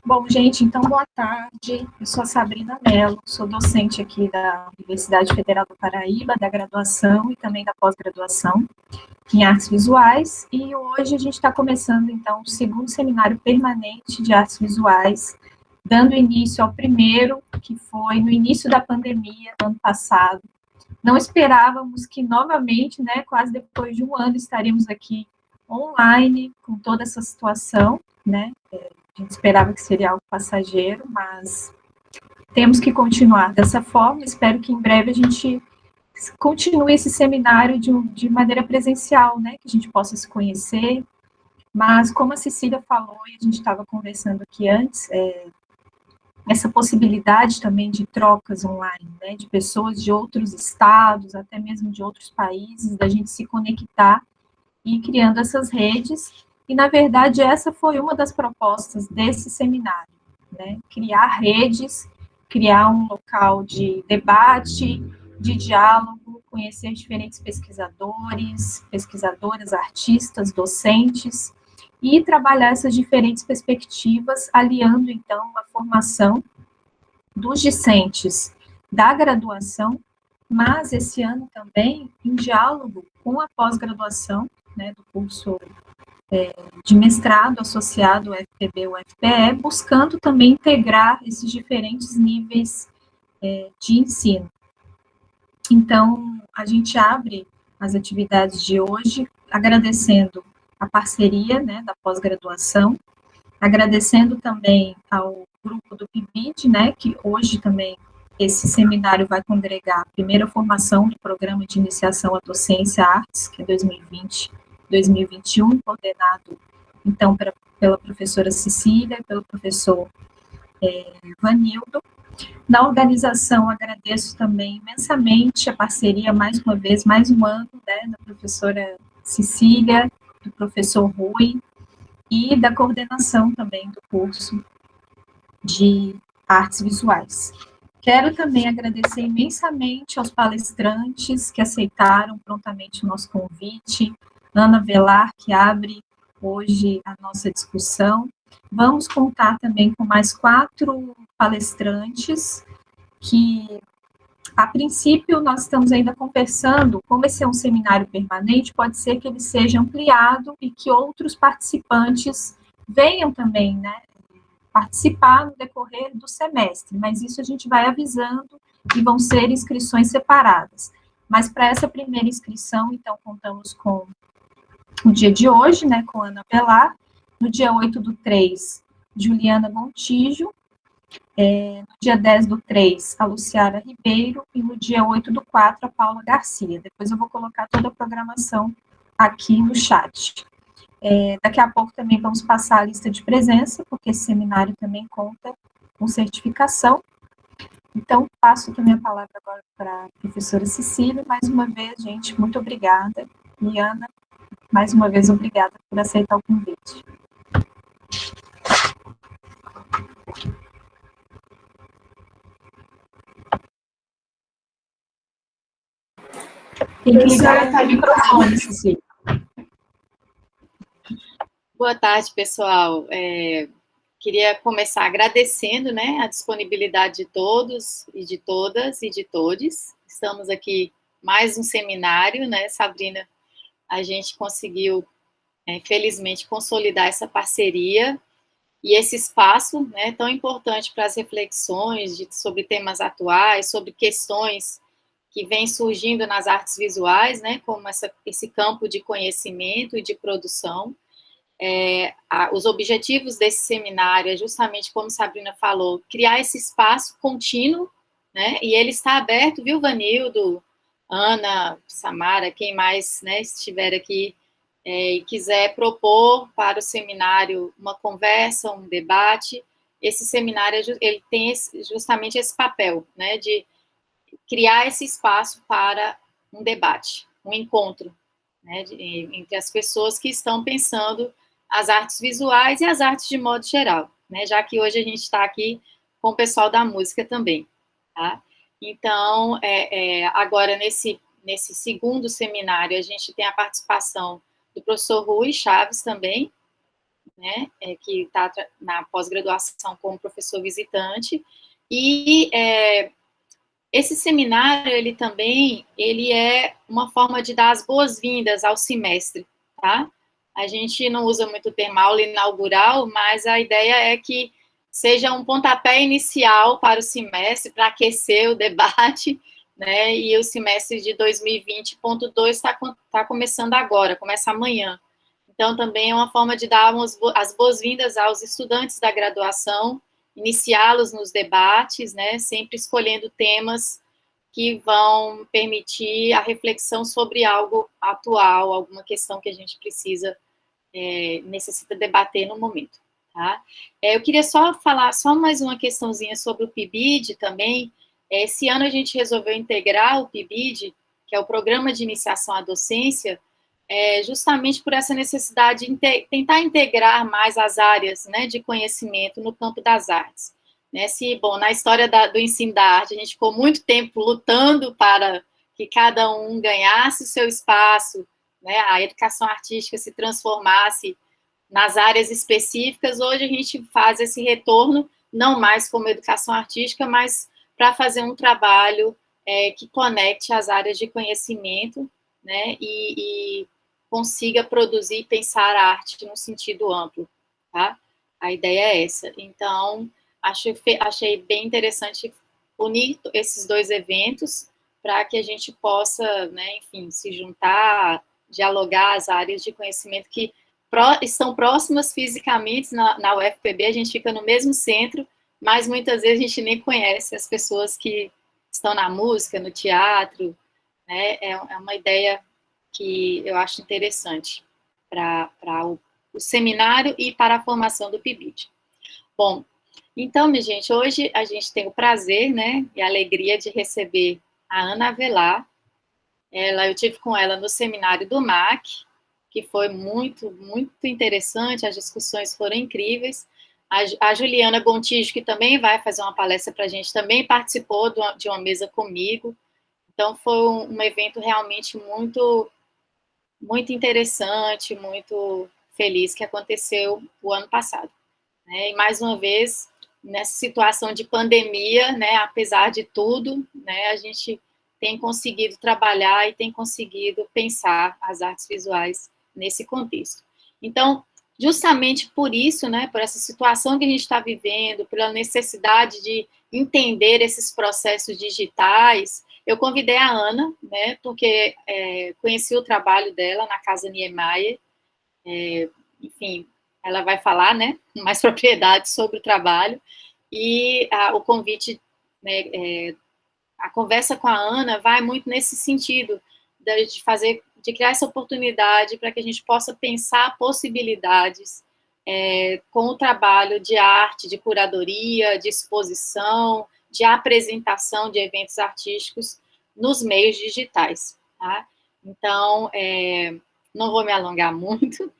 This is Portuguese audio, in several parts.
Bom, gente, então boa tarde. Eu sou a Sabrina Mello, sou docente aqui da Universidade Federal do Paraíba, da graduação e também da pós-graduação em artes visuais. E hoje a gente está começando, então, o segundo seminário permanente de artes visuais, dando início ao primeiro, que foi no início da pandemia, no ano passado. Não esperávamos que novamente, né, quase depois de um ano, estaríamos aqui online com toda essa situação, né? A gente esperava que seria algo passageiro, mas temos que continuar dessa forma. Espero que em breve a gente continue esse seminário de maneira presencial, né? Que a gente possa se conhecer. Mas, como a Cecília falou, e a gente estava conversando aqui antes, essa possibilidade também de trocas online, né? De pessoas de outros estados, até mesmo de outros países, da gente se conectar e ir criando essas redes. E, na verdade, essa foi uma das propostas desse seminário, né? Criar redes, criar um local de debate, de diálogo, conhecer diferentes pesquisadores, pesquisadoras, artistas, docentes, e trabalhar essas diferentes perspectivas, aliando, então, a formação dos discentes da graduação, mas esse ano também em diálogo com a pós-graduação, né, do curso de mestrado associado ao FPB, o FPE, buscando também integrar esses diferentes níveis de ensino. Então, a gente abre as atividades de hoje agradecendo a parceria, né, da pós-graduação, agradecendo também ao grupo do PIBID, né, que hoje também esse seminário vai congregar a primeira formação do Programa de Iniciação à Docência Artes, que é 2020-2021, coordenado, então, pela professora Cecília, pelo professor Vanildo. Na organização, agradeço também imensamente a parceria, mais uma vez, mais um ano, né, da professora Cecília, do professor Rui, e da coordenação também do curso de artes visuais. Quero também agradecer imensamente aos palestrantes que aceitaram prontamente o nosso convite, Ana Velar, que abre hoje a nossa discussão. Vamos contar também com mais 4 palestrantes que, a princípio, nós estamos ainda conversando, como esse é um seminário permanente, pode ser que ele seja ampliado e que outros participantes venham também, né, participar no decorrer do semestre, mas isso a gente vai avisando e vão ser inscrições separadas. Mas para essa primeira inscrição, então, contamos com o dia de hoje, né, com Ana Velar, no dia 8/3, Juliana Gontijo, no dia 10/3, a Luciara Ribeiro, e no dia 8/4, a Paula Garcia. Depois eu vou colocar toda a programação aqui no chat. Daqui a pouco também vamos passar a lista de presença, porque esse seminário também conta com certificação. Então, passo também a palavra agora para a professora Cecília. Mais uma vez, gente, muito obrigada. E, Ana, mais uma vez, obrigada por aceitar o convite. Tem que ligar o microfone, Cecília. Boa tarde, pessoal. Queria começar agradecendo, né, a disponibilidade de todos e de todas e de todes. Estamos aqui mais um seminário, né, Sabrina? A gente conseguiu, felizmente, consolidar essa parceria e esse espaço, né, tão importante para as reflexões sobre temas atuais, sobre questões que vêm surgindo nas artes visuais, né, como esse campo de conhecimento e de produção. Os objetivos desse seminário é justamente, como Sabrina falou, criar esse espaço contínuo, né, e ele está aberto, viu, Vanildo, Ana, Samara, quem mais, né, estiver aqui e quiser propor para o seminário uma conversa, um debate, esse seminário ele tem justamente esse papel, né, de criar esse espaço para um debate, um encontro, né, entre as pessoas que estão pensando as artes visuais e as artes de modo geral, né, já que hoje a gente está aqui com o pessoal da música também, tá? Então, agora nesse segundo seminário, a gente tem a participação do professor Rui Chaves também, né, que está na pós-graduação como professor visitante, e esse seminário, ele é uma forma de dar as boas-vindas ao semestre, tá? A gente não usa muito o termo aula inaugural, mas a ideia é que seja um pontapé inicial para o semestre, para aquecer o debate, né? E o semestre de 2020.2 está começando agora, começa amanhã. Então, também é uma forma de dar as boas-vindas aos estudantes da graduação, iniciá-los nos debates, né? Sempre escolhendo temas que vão permitir a reflexão sobre algo atual, alguma questão que a gente necessita debater no momento, tá? Eu queria só falar só mais uma questãozinha sobre o PIBID também. Esse ano a gente resolveu integrar o PIBID, que é o Programa de Iniciação à Docência, justamente por essa necessidade de tentar integrar mais as áreas, né, de conhecimento no campo das artes. Né? Bom, na história do ensino da arte, a gente ficou muito tempo lutando para que cada um ganhasse o seu espaço, né, a educação artística se transformasse nas áreas específicas. Hoje a gente faz esse retorno, não mais como educação artística, mas para fazer um trabalho que conecte as áreas de conhecimento, né, e consiga produzir e pensar a arte num sentido amplo, tá? A ideia é essa. Então, achei bem interessante unir esses dois eventos para que a gente possa, né, enfim, se juntar, dialogar as áreas de conhecimento que estão próximas fisicamente na UFPB, a gente fica no mesmo centro, mas muitas vezes a gente nem conhece as pessoas que estão na música, no teatro, né? É uma ideia que eu acho interessante para o seminário e para a formação do PIBID. Bom, então, minha gente, hoje a gente tem o prazer, né, e a alegria de receber a Ana Avelar. Eu tive com ela no seminário do MAC, que foi muito, muito interessante, as discussões foram incríveis. A Juliana Gontijo, que também vai fazer uma palestra para a gente, também participou de uma mesa comigo. Então, foi um evento realmente muito, muito interessante, muito feliz que aconteceu o ano passado. Né? E, mais uma vez, nessa situação de pandemia, né, apesar de tudo, né, a gente tem conseguido trabalhar e tem conseguido pensar as artes visuais nesse contexto. Então, justamente por isso, né, por essa situação que a gente está vivendo, pela necessidade de entender esses processos digitais, eu convidei a Ana, né, porque conheci o trabalho dela na Casa Niemeyer, enfim, ela vai falar, né, com mais propriedade sobre o trabalho, e o convite, né, a conversa com a Ana vai muito nesse sentido, de criar essa oportunidade para que a gente possa pensar possibilidades com o trabalho de arte, de curadoria, de exposição, de apresentação de eventos artísticos nos meios digitais, tá? Então, não vou me alongar muito.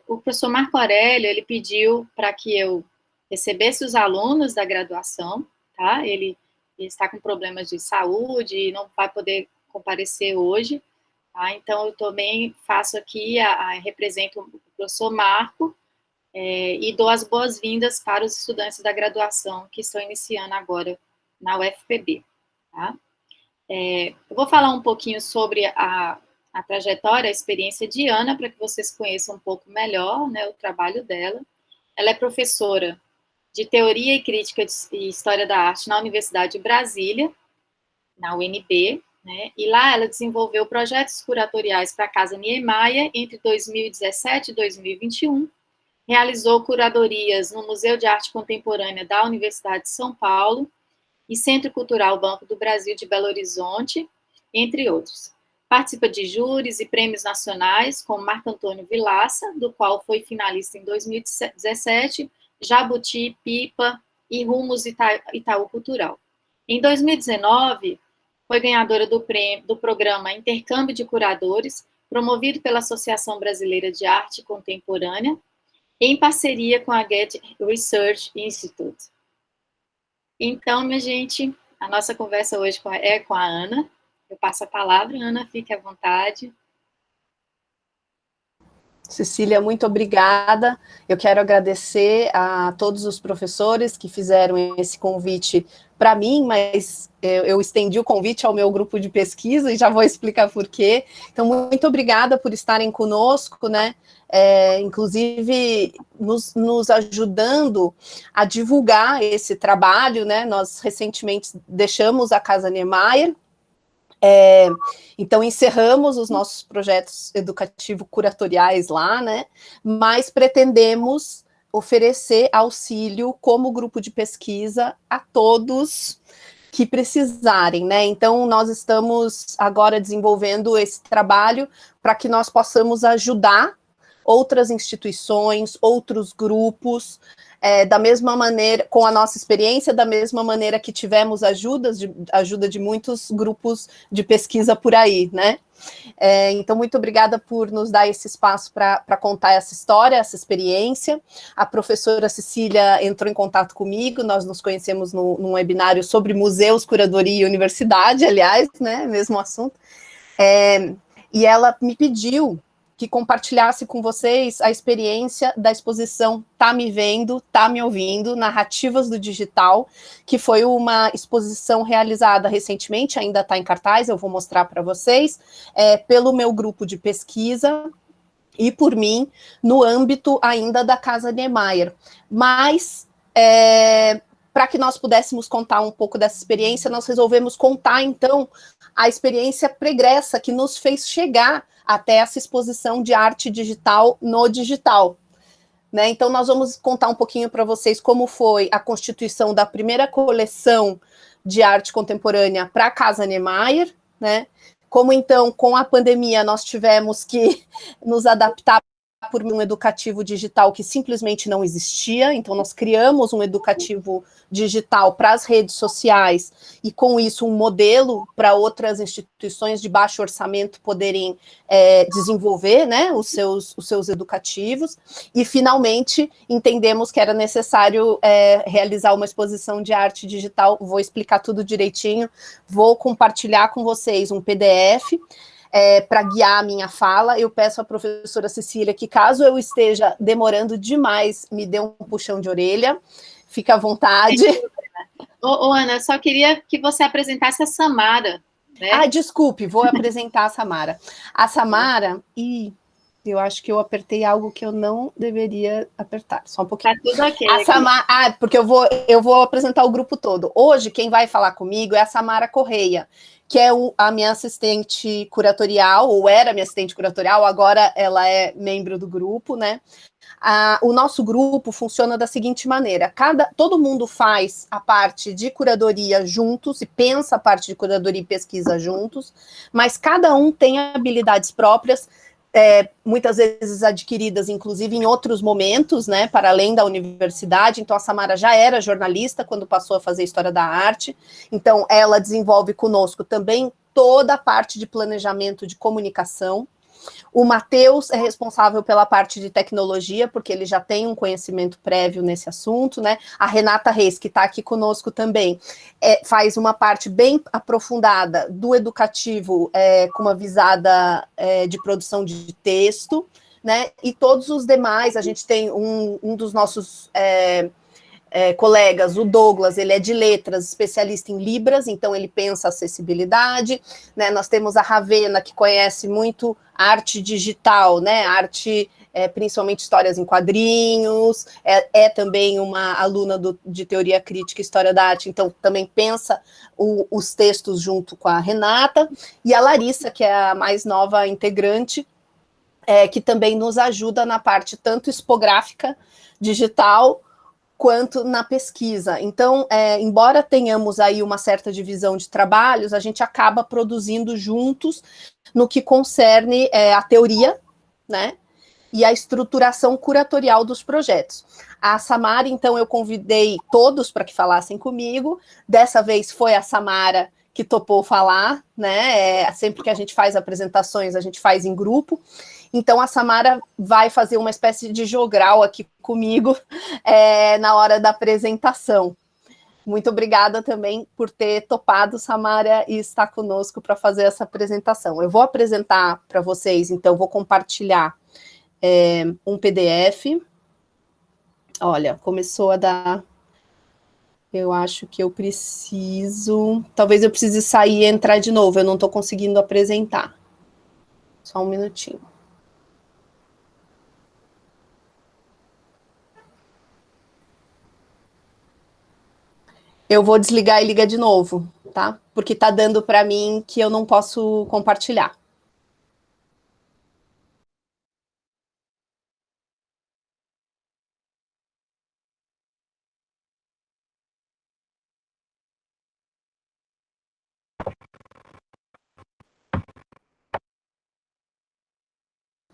O professor Marco Aurélio, ele pediu para que eu recebesse os alunos da graduação, tá? Ele está com problemas de saúde e não vai poder comparecer hoje, tá? Então, eu também faço aqui, represento o professor Marco, e dou as boas-vindas para os estudantes da graduação que estão iniciando agora na UFPB, tá? Eu vou falar um pouquinho sobre a trajetória, a experiência de Ana, para que vocês conheçam um pouco melhor, né, o trabalho dela. Ela é professora de Teoria e Crítica e História da Arte na Universidade de Brasília, na UNB, né, e lá ela desenvolveu projetos curatoriais para a Casa Niemeyer entre 2017 e 2021, realizou curadorias no Museu de Arte Contemporânea da Universidade de São Paulo e Centro Cultural Banco do Brasil de Belo Horizonte, entre outros. Participa de júris e prêmios nacionais, como Marco Antônio Vilaça, do qual foi finalista em 2017, Jabuti, Pipa e Rumos Itaú Cultural. Em 2019, foi ganhadora do programa Intercâmbio de Curadores, promovido pela Associação Brasileira de Arte Contemporânea, em parceria com a Getty Research Institute. Então, minha gente, a nossa conversa hoje é com a Ana. Eu passo a palavra, Ana, fique à vontade. Cecília, muito obrigada. Eu quero agradecer a todos os professores que fizeram esse convite para mim, mas eu estendi o convite ao meu grupo de pesquisa e já vou explicar por quê. Então, muito obrigada por estarem conosco, né? Inclusive nos ajudando a divulgar esse trabalho, né? Nós recentemente deixamos a Casa Niemeyer. Então, encerramos os nossos projetos educativo-curatoriais lá, né? Mas pretendemos oferecer auxílio como grupo de pesquisa a todos que precisarem, né? Então, nós estamos agora desenvolvendo esse trabalho para que nós possamos ajudar outras instituições, outros grupos, da mesma maneira, com a nossa experiência, da mesma maneira que tivemos ajuda de muitos grupos de pesquisa por aí, né? Então, muito obrigada por nos dar esse espaço para contar essa história, essa experiência. A professora Cecília entrou em contato comigo, nós nos conhecemos num webinário sobre museus, curadoria e universidade, aliás, né, mesmo assunto. E ela me pediu que compartilhasse com vocês a experiência da exposição Tá Me Vendo, Tá Me Ouvindo, Narrativas do Digital, que foi uma exposição realizada recentemente, ainda está em cartaz, eu vou mostrar para vocês, pelo meu grupo de pesquisa e por mim, no âmbito ainda da Casa Niemeyer. Mas, para que nós pudéssemos contar um pouco dessa experiência, nós resolvemos contar, então, a experiência pregressa que nos fez chegar até essa exposição de arte digital no digital. Né? Então, nós vamos contar um pouquinho para vocês como foi a constituição da primeira coleção de arte contemporânea para a Casa Niemeyer, né? Como, então, com a pandemia, nós tivemos que nos adaptar por um educativo digital que simplesmente não existia, então nós criamos um educativo digital para as redes sociais e com isso um modelo para outras instituições de baixo orçamento poderem desenvolver, né, os seus educativos, e finalmente entendemos que era necessário realizar uma exposição de arte digital. Vou explicar tudo direitinho, vou compartilhar com vocês um PDF para guiar a minha fala. Eu peço à professora Cecília que, caso eu esteja demorando demais, me dê um puxão de orelha, fica à vontade. Ana, só queria que você apresentasse a Samara, né? Desculpe, vou apresentar a Samara. A Samara, eu acho que eu apertei algo que eu não deveria apertar, só um pouquinho. Tá tudo ok. A Samara, porque eu vou apresentar o grupo todo. Hoje, quem vai falar comigo é a Samara Correia, que é a minha assistente curatorial, ou era minha assistente curatorial, agora ela é membro do grupo, né? O nosso grupo funciona da seguinte maneira: todo mundo faz a parte de curadoria juntos e pensa a parte de curadoria e pesquisa juntos, mas cada um tem habilidades próprias, muitas vezes adquiridas, inclusive, em outros momentos, né, para além da universidade. Então, a Samara já era jornalista quando passou a fazer História da Arte, então ela desenvolve conosco também toda a parte de planejamento de comunicação. O Matheus é responsável pela parte de tecnologia, porque ele já tem um conhecimento prévio nesse assunto, né? A Renata Reis, que está aqui conosco também, faz uma parte bem aprofundada do educativo, com uma visada de produção de texto, né? E todos os demais, a gente tem um dos nossos colegas, o Douglas, ele é de letras, especialista em Libras, então ele pensa acessibilidade, né? Nós temos a Ravena, que conhece muito arte digital, né? Arte, principalmente histórias em quadrinhos, também uma aluna de teoria crítica e história da arte, então também pensa os textos junto com a Renata, e a Larissa, que é a mais nova integrante, que também nos ajuda na parte tanto expográfica, digital, quanto na pesquisa. Então, embora tenhamos aí uma certa divisão de trabalhos, a gente acaba produzindo juntos no que concerne a teoria, né, e a estruturação curatorial dos projetos. A Samara, então, eu convidei todos para que falassem comigo. Dessa vez foi a Samara que topou falar, né? Sempre que a gente faz apresentações, a gente faz em grupo. Então, a Samara vai fazer uma espécie de jogral aqui comigo na hora da apresentação. Muito obrigada também por ter topado, Samara, e estar conosco para fazer essa apresentação. Eu vou apresentar para vocês, então, vou compartilhar um PDF. Olha, começou a dar... Eu acho que eu preciso... Talvez eu precise sair e entrar de novo. Eu não estou conseguindo apresentar. Só um minutinho. Eu vou desligar e ligar de novo, tá? Porque tá dando para mim que eu não posso compartilhar.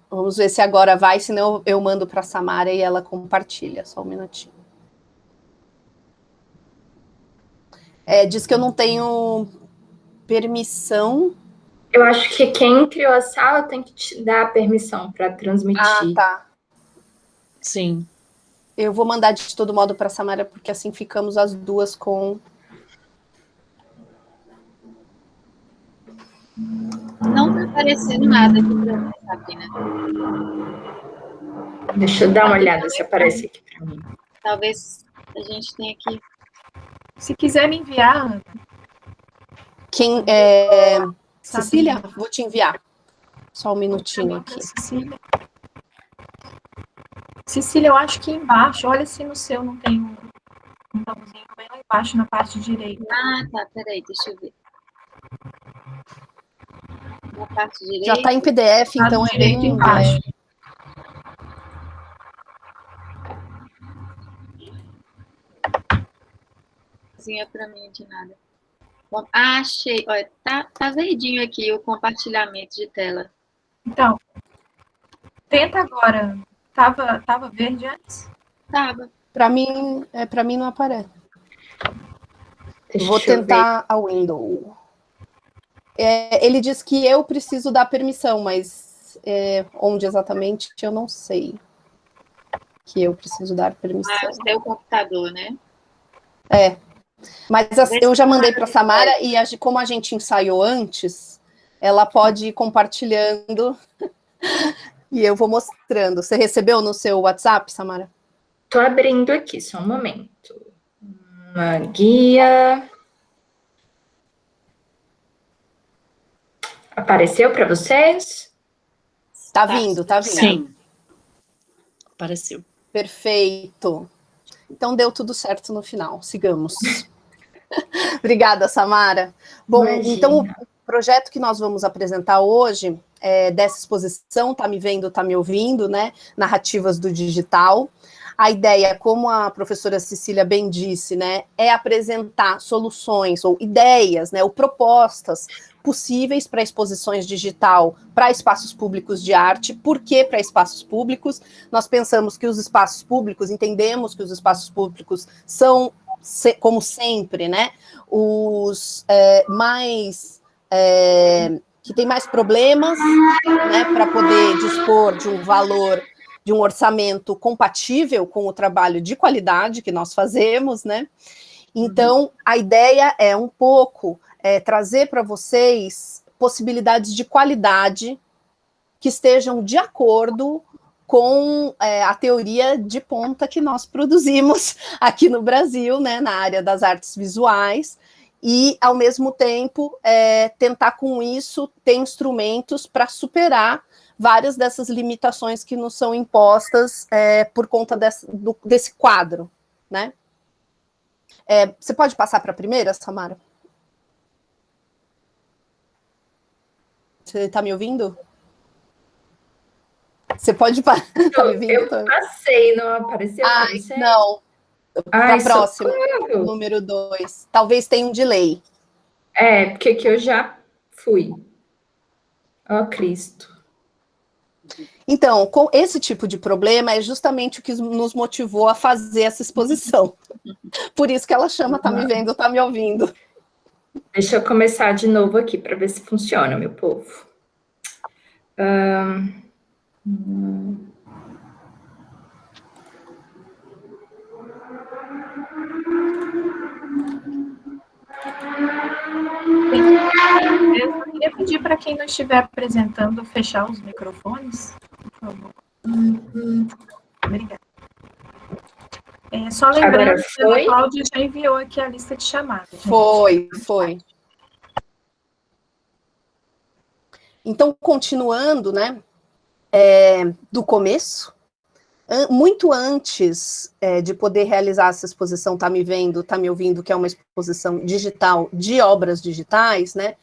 Vamos ver se agora vai, senão eu mando para a Samara e ela compartilha. Só um minutinho. Diz que eu não tenho permissão. Eu acho que quem criou a sala tem que te dar a permissão para transmitir. Ah, tá. Sim. Eu vou mandar de todo modo para a Samara, porque assim ficamos as duas com... Não está aparecendo nada aqui para mim, Sabrina. Deixa eu dar uma olhada se aparece aqui para mim. Talvez a gente tenha que... Se quiser me enviar, Quem Cecília, vou te enviar. Só um minutinho aqui. Cecília, eu acho que embaixo, olha se no seu não tem um botãozinho bem lá embaixo, na parte direita. Ah, tá, peraí, deixa eu ver. Na parte direita. Já está em PDF, então é bem embaixo. Para mim de nada. Bom, achei. Olha, tá verdinho aqui o compartilhamento de tela. Então, tenta agora. Tava verde antes? Tava. Para mim não aparece. Deixa Vou eu tentar a window. Ele diz que eu preciso dar permissão, mas onde exatamente eu não sei. Que eu preciso dar permissão. Ah, é o seu computador, né? Mas eu já mandei para a Samara e como a gente ensaiou antes, ela pode ir compartilhando e eu vou mostrando. Você recebeu no seu WhatsApp, Samara? Tô abrindo aqui, só um momento. Uma guia. Apareceu para vocês? Tá vindo. Sim. Apareceu. Perfeito. Então deu tudo certo no final. Sigamos. Obrigada, Samara. Bom, Imagina. Então o projeto que nós vamos apresentar hoje é dessa exposição, tá me vendo, tá me ouvindo, né? Narrativas do Digital. A ideia, como a professora Cecília bem disse, né, é apresentar soluções ou ideias, né, ou propostas possíveis para exposições digital para espaços públicos de arte. Por que para espaços públicos? Nós pensamos que os espaços públicos, entendemos que os espaços públicos são, como sempre, né, os que tem mais problemas, né, para poder dispor de um valor, de um orçamento compatível com o trabalho de qualidade que nós fazemos, né? Então, a ideia é um pouco trazer para vocês possibilidades de qualidade que estejam de acordo com a teoria de ponta que nós produzimos aqui no Brasil, né, na área das artes visuais, e, ao mesmo tempo, tentar com isso ter instrumentos para superar várias dessas limitações que nos são impostas por conta desse quadro, né? Você pode passar para a primeira, Samara? Você está me ouvindo? Você pode... Tá me ouvindo? Eu passei, não apareceu para você? Não. Para a próxima, socorro. número 2. Talvez tenha um delay. Porque que eu já fui. Ó, Cristo. Então, com esse tipo de problema é justamente o que nos motivou a fazer essa exposição. Por isso que ela chama Tá Me Vendo, Tá Me Ouvindo. Deixa eu começar de novo aqui para ver se funciona, meu povo. Eu queria pedir para quem não estiver apresentando fechar os microfones, por favor. Só lembrando Agora que a foi? Cláudia já enviou aqui a lista de chamadas. Né? Foi. Então, continuando, né, do começo, muito antes de poder realizar essa exposição, tá me vendo, tá me ouvindo, que é uma exposição digital de obras digitais, né,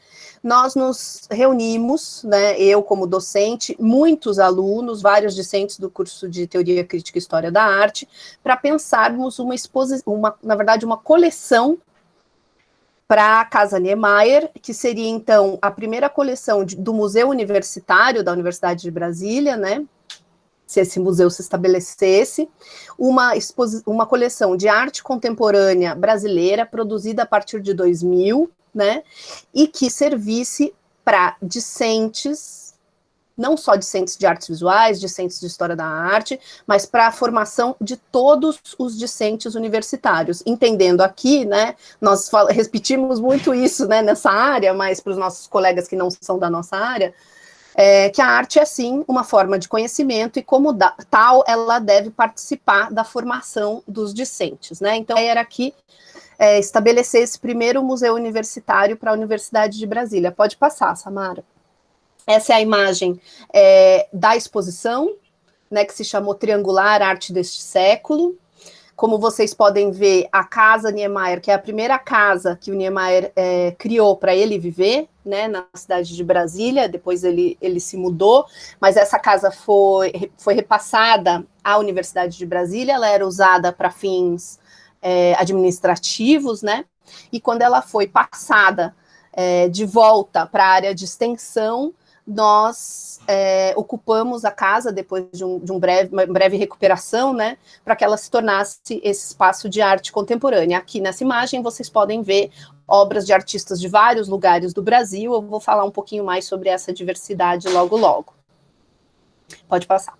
nós nos reunimos, né, eu como docente, muitos alunos, vários discentes do curso de Teoria Crítica e História da Arte, para pensarmos uma exposição, na verdade, uma coleção para a Casa Niemeyer, que seria, então, a primeira coleção do Museu Universitário da Universidade de Brasília, né, se esse museu se estabelecesse, uma coleção de arte contemporânea brasileira, produzida a partir de 2000, né, e que servisse para discentes, não só discentes de artes visuais, discentes de história da arte, mas para a formação de todos os discentes universitários, entendendo aqui, né, nós repetimos muito isso, né, nessa área, mas para os nossos colegas que não são da nossa área, que a arte é, sim, uma forma de conhecimento e, como tal, ela deve participar da formação dos discentes, né? Então, era aqui estabelecer esse primeiro museu universitário para a Universidade de Brasília. Pode passar, Samara. Essa é a imagem da exposição, né, que se chamou Triangular Arte deste Século. Como vocês podem ver, a Casa Niemeyer, que é a primeira casa que o Niemeyer criou para ele viver, né, na cidade de Brasília, depois ele se mudou, mas essa casa foi repassada à Universidade de Brasília, ela era usada para fins administrativos, né, e quando ela foi passada de volta para a área de extensão, nós ocupamos a casa depois de uma breve recuperação, né, para que ela se tornasse esse espaço de arte contemporânea. Aqui nessa imagem vocês podem ver obras de artistas de vários lugares do Brasil. Eu vou falar um pouquinho mais sobre essa diversidade logo. Pode passar.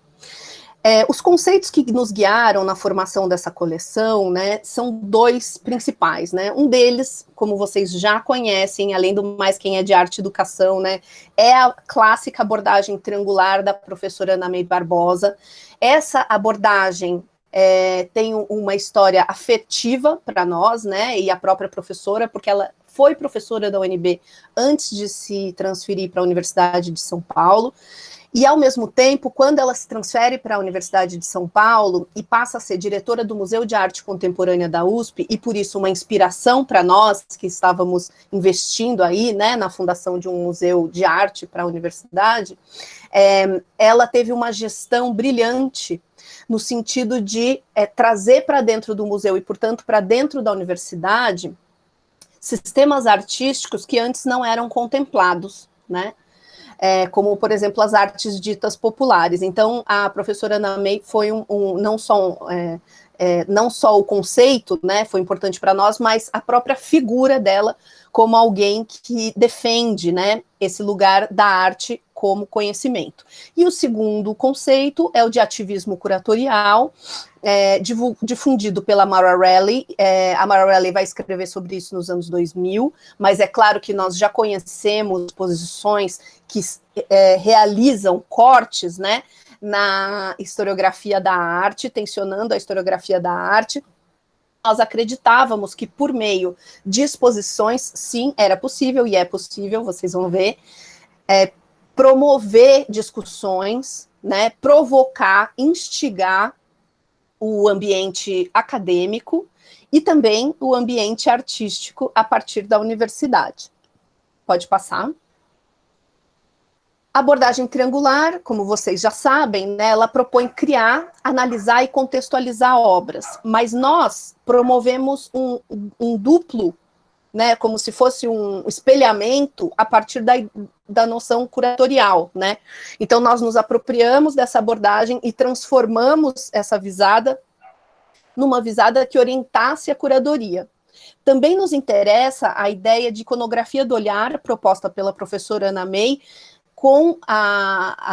Os conceitos que nos guiaram na formação dessa coleção, né, são dois principais, né? Um deles, como vocês já conhecem, além do mais, quem é de arte e educação, né, é a clássica abordagem triangular da professora Ana May Barbosa. Essa abordagem tem uma história afetiva para nós, né, e a própria professora, porque ela foi professora da UNB antes de se transferir para a Universidade de São Paulo. E, ao mesmo tempo, quando ela se transfere para a Universidade de São Paulo e passa a ser diretora do Museu de Arte Contemporânea da USP, e por isso uma inspiração para nós que estávamos investindo aí, né, na fundação de um museu de arte para a universidade, ela teve uma gestão brilhante no sentido de trazer para dentro do museu e, portanto, para dentro da universidade, sistemas artísticos que antes não eram contemplados, né? Como, por exemplo, as artes ditas populares. Então, a professora Ana May foi não só o conceito, né, foi importante para nós, mas a própria figura dela como alguém que defende, né, esse lugar da arte como conhecimento. E o segundo conceito é o de ativismo curatorial, difundido pela Mara Rally. A Mara Rally vai escrever sobre isso nos anos 2000, mas é claro que nós já conhecemos posições que realizam cortes, né, na historiografia da arte, tensionando a historiografia da arte. Nós acreditávamos que por meio de exposições, sim, era possível, e é possível, vocês vão ver, promover discussões, né, provocar, instigar o ambiente acadêmico e também o ambiente artístico a partir da universidade. Pode passar. A abordagem triangular, como vocês já sabem, né, ela propõe criar, analisar e contextualizar obras, mas nós promovemos um duplo, né, como se fosse um espelhamento a partir da noção curatorial, né? Então, nós nos apropriamos dessa abordagem e transformamos essa visada numa visada que orientasse a curadoria. Também nos interessa a ideia de iconografia do olhar, proposta pela professora Ana May, com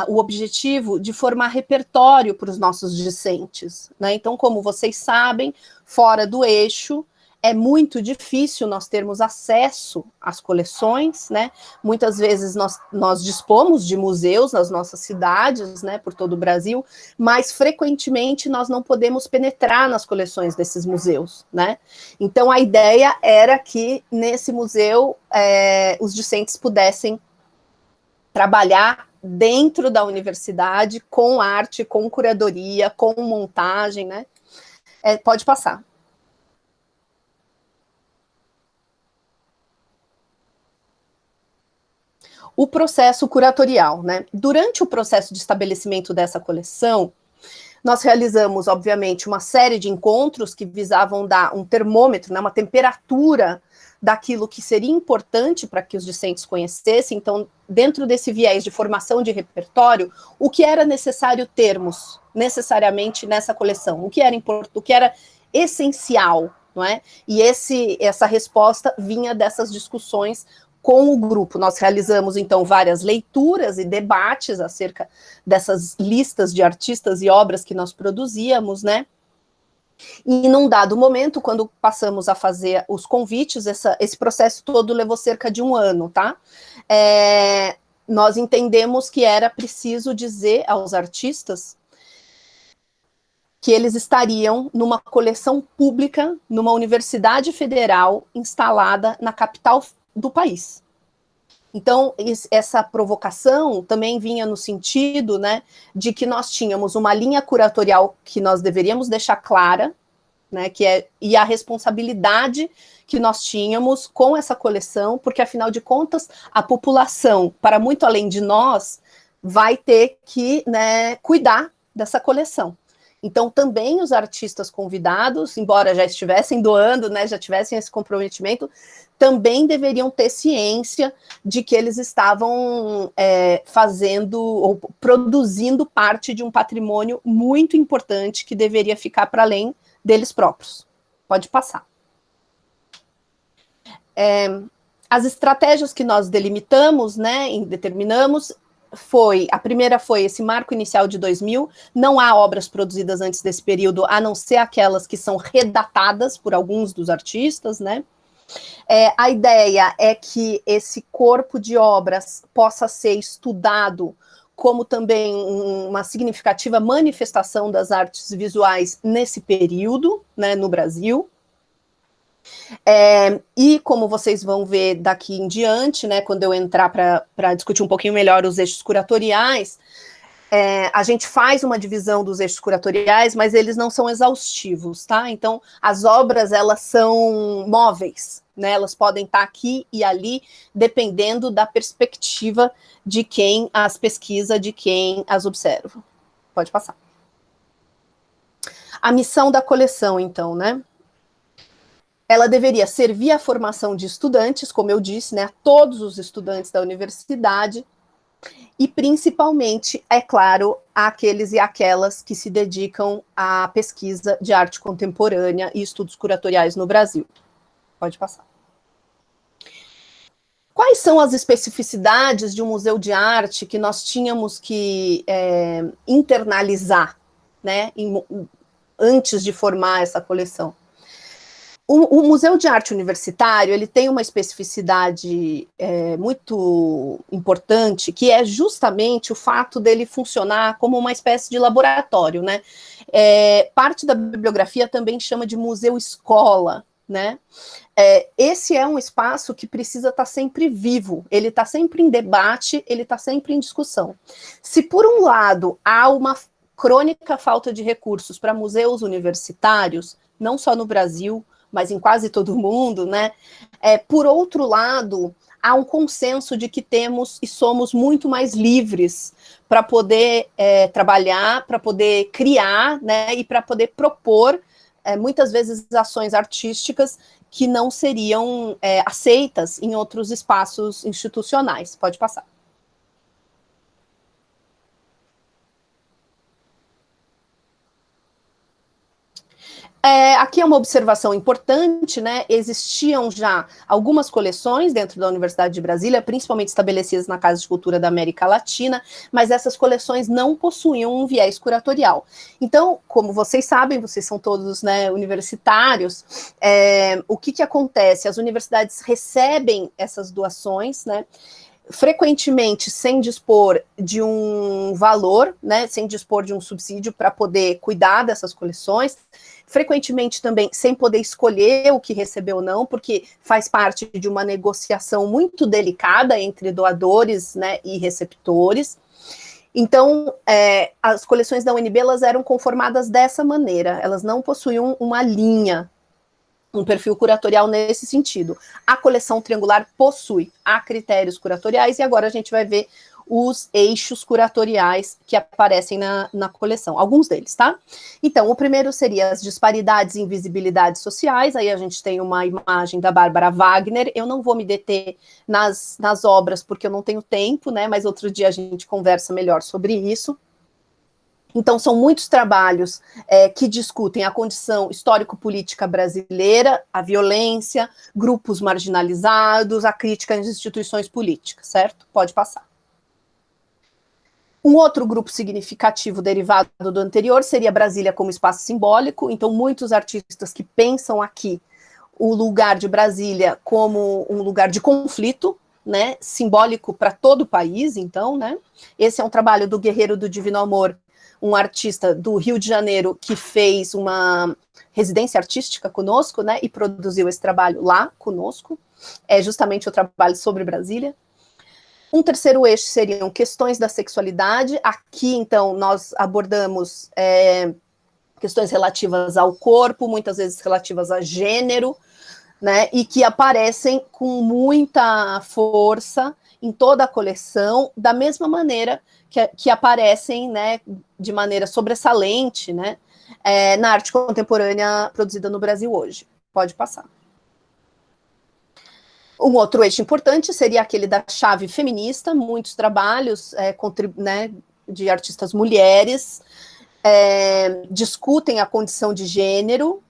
o objetivo de formar repertório para os nossos discentes, né? Então, como vocês sabem, fora do eixo, é muito difícil nós termos acesso às coleções, né? Muitas vezes nós dispomos de museus nas nossas cidades, né, por todo o Brasil, mas frequentemente nós não podemos penetrar nas coleções desses museus, né? Então a ideia era que nesse museu os discentes pudessem trabalhar dentro da universidade com arte, com curadoria, com montagem, né? Pode passar. O processo curatorial, né? Durante o processo de estabelecimento dessa coleção, nós realizamos, obviamente, uma série de encontros que visavam dar um termômetro, né, uma temperatura daquilo que seria importante para que os discentes conhecessem. Então, dentro desse viés de formação de repertório, o que era necessário termos necessariamente nessa coleção, o que era essencial, não é? E essa resposta vinha dessas discussões com o grupo. Nós realizamos, então, várias leituras e debates acerca dessas listas de artistas e obras que nós produzíamos, né? E num dado momento, quando passamos a fazer os convites, esse processo todo levou cerca de 1 ano, tá? Nós entendemos que era preciso dizer aos artistas que eles estariam numa coleção pública, numa universidade federal instalada na capital do país. Então, essa provocação também vinha no sentido, né, de que nós tínhamos uma linha curatorial que nós deveríamos deixar clara, né, e a responsabilidade que nós tínhamos com essa coleção, porque, afinal de contas, a população, para muito além de nós, vai ter que, né, cuidar dessa coleção. Então, também os artistas convidados, embora já estivessem doando, né, já tivessem esse comprometimento, também deveriam ter ciência de que eles estavam fazendo ou produzindo parte de um patrimônio muito importante que deveria ficar para além deles próprios. Pode passar. As estratégias que nós delimitamos, né, determinamos, a primeira foi esse marco inicial de 2000, não há obras produzidas antes desse período, a não ser aquelas que são redatadas por alguns dos artistas, né? A ideia é que esse corpo de obras possa ser estudado como também uma significativa manifestação das artes visuais nesse período, né, no Brasil. E como vocês vão ver daqui em diante, né, quando eu entrar para discutir um pouquinho melhor os eixos curatoriais, a gente faz uma divisão dos eixos curatoriais, mas eles não são exaustivos, tá? Então, as obras, elas são móveis, né? Elas podem estar aqui e ali, dependendo da perspectiva de quem as pesquisa, de quem as observa. Pode passar. A missão da coleção, então, né? Ela deveria servir à formação de estudantes, como eu disse, né, a todos os estudantes da universidade, e principalmente, é claro, àqueles e aquelas que se dedicam à pesquisa de arte contemporânea e estudos curatoriais no Brasil. Pode passar. Quais são as especificidades de um museu de arte que nós tínhamos que internalizar, né, antes de formar essa coleção? O Museu de Arte Universitário, ele tem uma especificidade muito importante, que é justamente o fato dele funcionar como uma espécie de laboratório, né? Parte da bibliografia também chama de museu-escola, né? Esse é um espaço que precisa estar sempre vivo, ele está sempre em debate, ele está sempre em discussão. Se, por um lado, há uma crônica falta de recursos para museus universitários, não só no Brasil, mas em quase todo o mundo, né? Por outro lado, há um consenso de que temos e somos muito mais livres para poder trabalhar, para poder criar, né? E para poder propor, muitas vezes, ações artísticas que não seriam aceitas em outros espaços institucionais. Pode passar. Aqui é uma observação importante, né? Existiam já algumas coleções dentro da Universidade de Brasília, principalmente estabelecidas na Casa de Cultura da América Latina, mas essas coleções não possuíam um viés curatorial. Então, como vocês sabem, vocês são todos, né, universitários, o que acontece? As universidades recebem essas doações, né? Frequentemente sem dispor de um valor, né, sem dispor de um subsídio para poder cuidar dessas coleções, frequentemente também sem poder escolher o que recebeu ou não, porque faz parte de uma negociação muito delicada entre doadores, né, e receptores. Então, as coleções da UNB, elas eram conformadas dessa maneira, elas não possuíam uma linha, um perfil curatorial nesse sentido. A coleção triangular possui, há critérios curatoriais, e agora a gente vai ver os eixos curatoriais que aparecem na coleção, alguns deles, tá? Então, o primeiro seria as disparidades e invisibilidades sociais, aí a gente tem uma imagem da Bárbara Wagner, eu não vou me deter nas obras, porque eu não tenho tempo, né, mas outro dia a gente conversa melhor sobre isso. Então, são muitos trabalhos que discutem a condição histórico-política brasileira, a violência, grupos marginalizados, a crítica às instituições políticas, certo? Pode passar. Um outro grupo significativo derivado do anterior seria Brasília como espaço simbólico, então muitos artistas que pensam aqui o lugar de Brasília como um lugar de conflito, né, simbólico para todo o país, então, né, esse é um trabalho do Guerreiro do Divino Amor, um artista do Rio de Janeiro que fez uma residência artística conosco, né, e produziu esse trabalho lá conosco, é justamente o trabalho sobre Brasília. Um terceiro eixo seriam questões da sexualidade. Aqui, então, nós abordamos questões relativas ao corpo, muitas vezes relativas a gênero, né, e que aparecem com muita força em toda a coleção, da mesma maneira que aparecem, né, de maneira sobressalente, né, na arte contemporânea produzida no Brasil hoje. Pode passar. Um outro eixo importante seria aquele da chave feminista, muitos trabalhos né, de artistas mulheres discutem a condição de gênero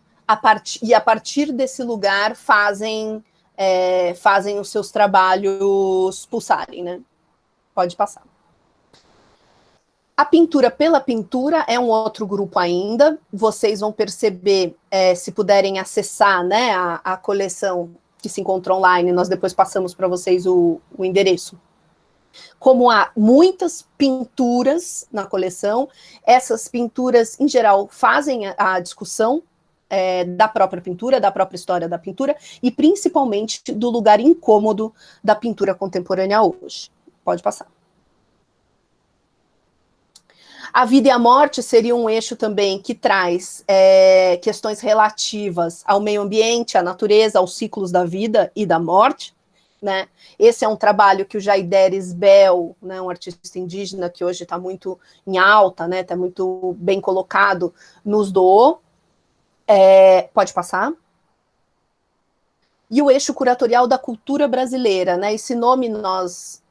e a partir desse lugar fazem os seus trabalhos pulsarem, né? Pode passar. A pintura pela pintura é um outro grupo ainda, vocês vão perceber, se puderem acessar, né, a coleção que se encontra online, nós depois passamos para vocês o endereço. Como há muitas pinturas na coleção, essas pinturas, em geral, fazem a discussão da própria pintura, da própria história da pintura, e principalmente do lugar incômodo da pintura contemporânea hoje. Pode passar. A vida e a morte seria um eixo também que traz questões relativas ao meio ambiente, à natureza, aos ciclos da vida e da morte, né? Esse é um trabalho que o Jaider Isbel, né, um artista indígena que hoje está muito em alta, né, está muito bem colocado, nos doou. Pode passar. E o eixo curatorial da cultura brasileira, né? Esse nome nós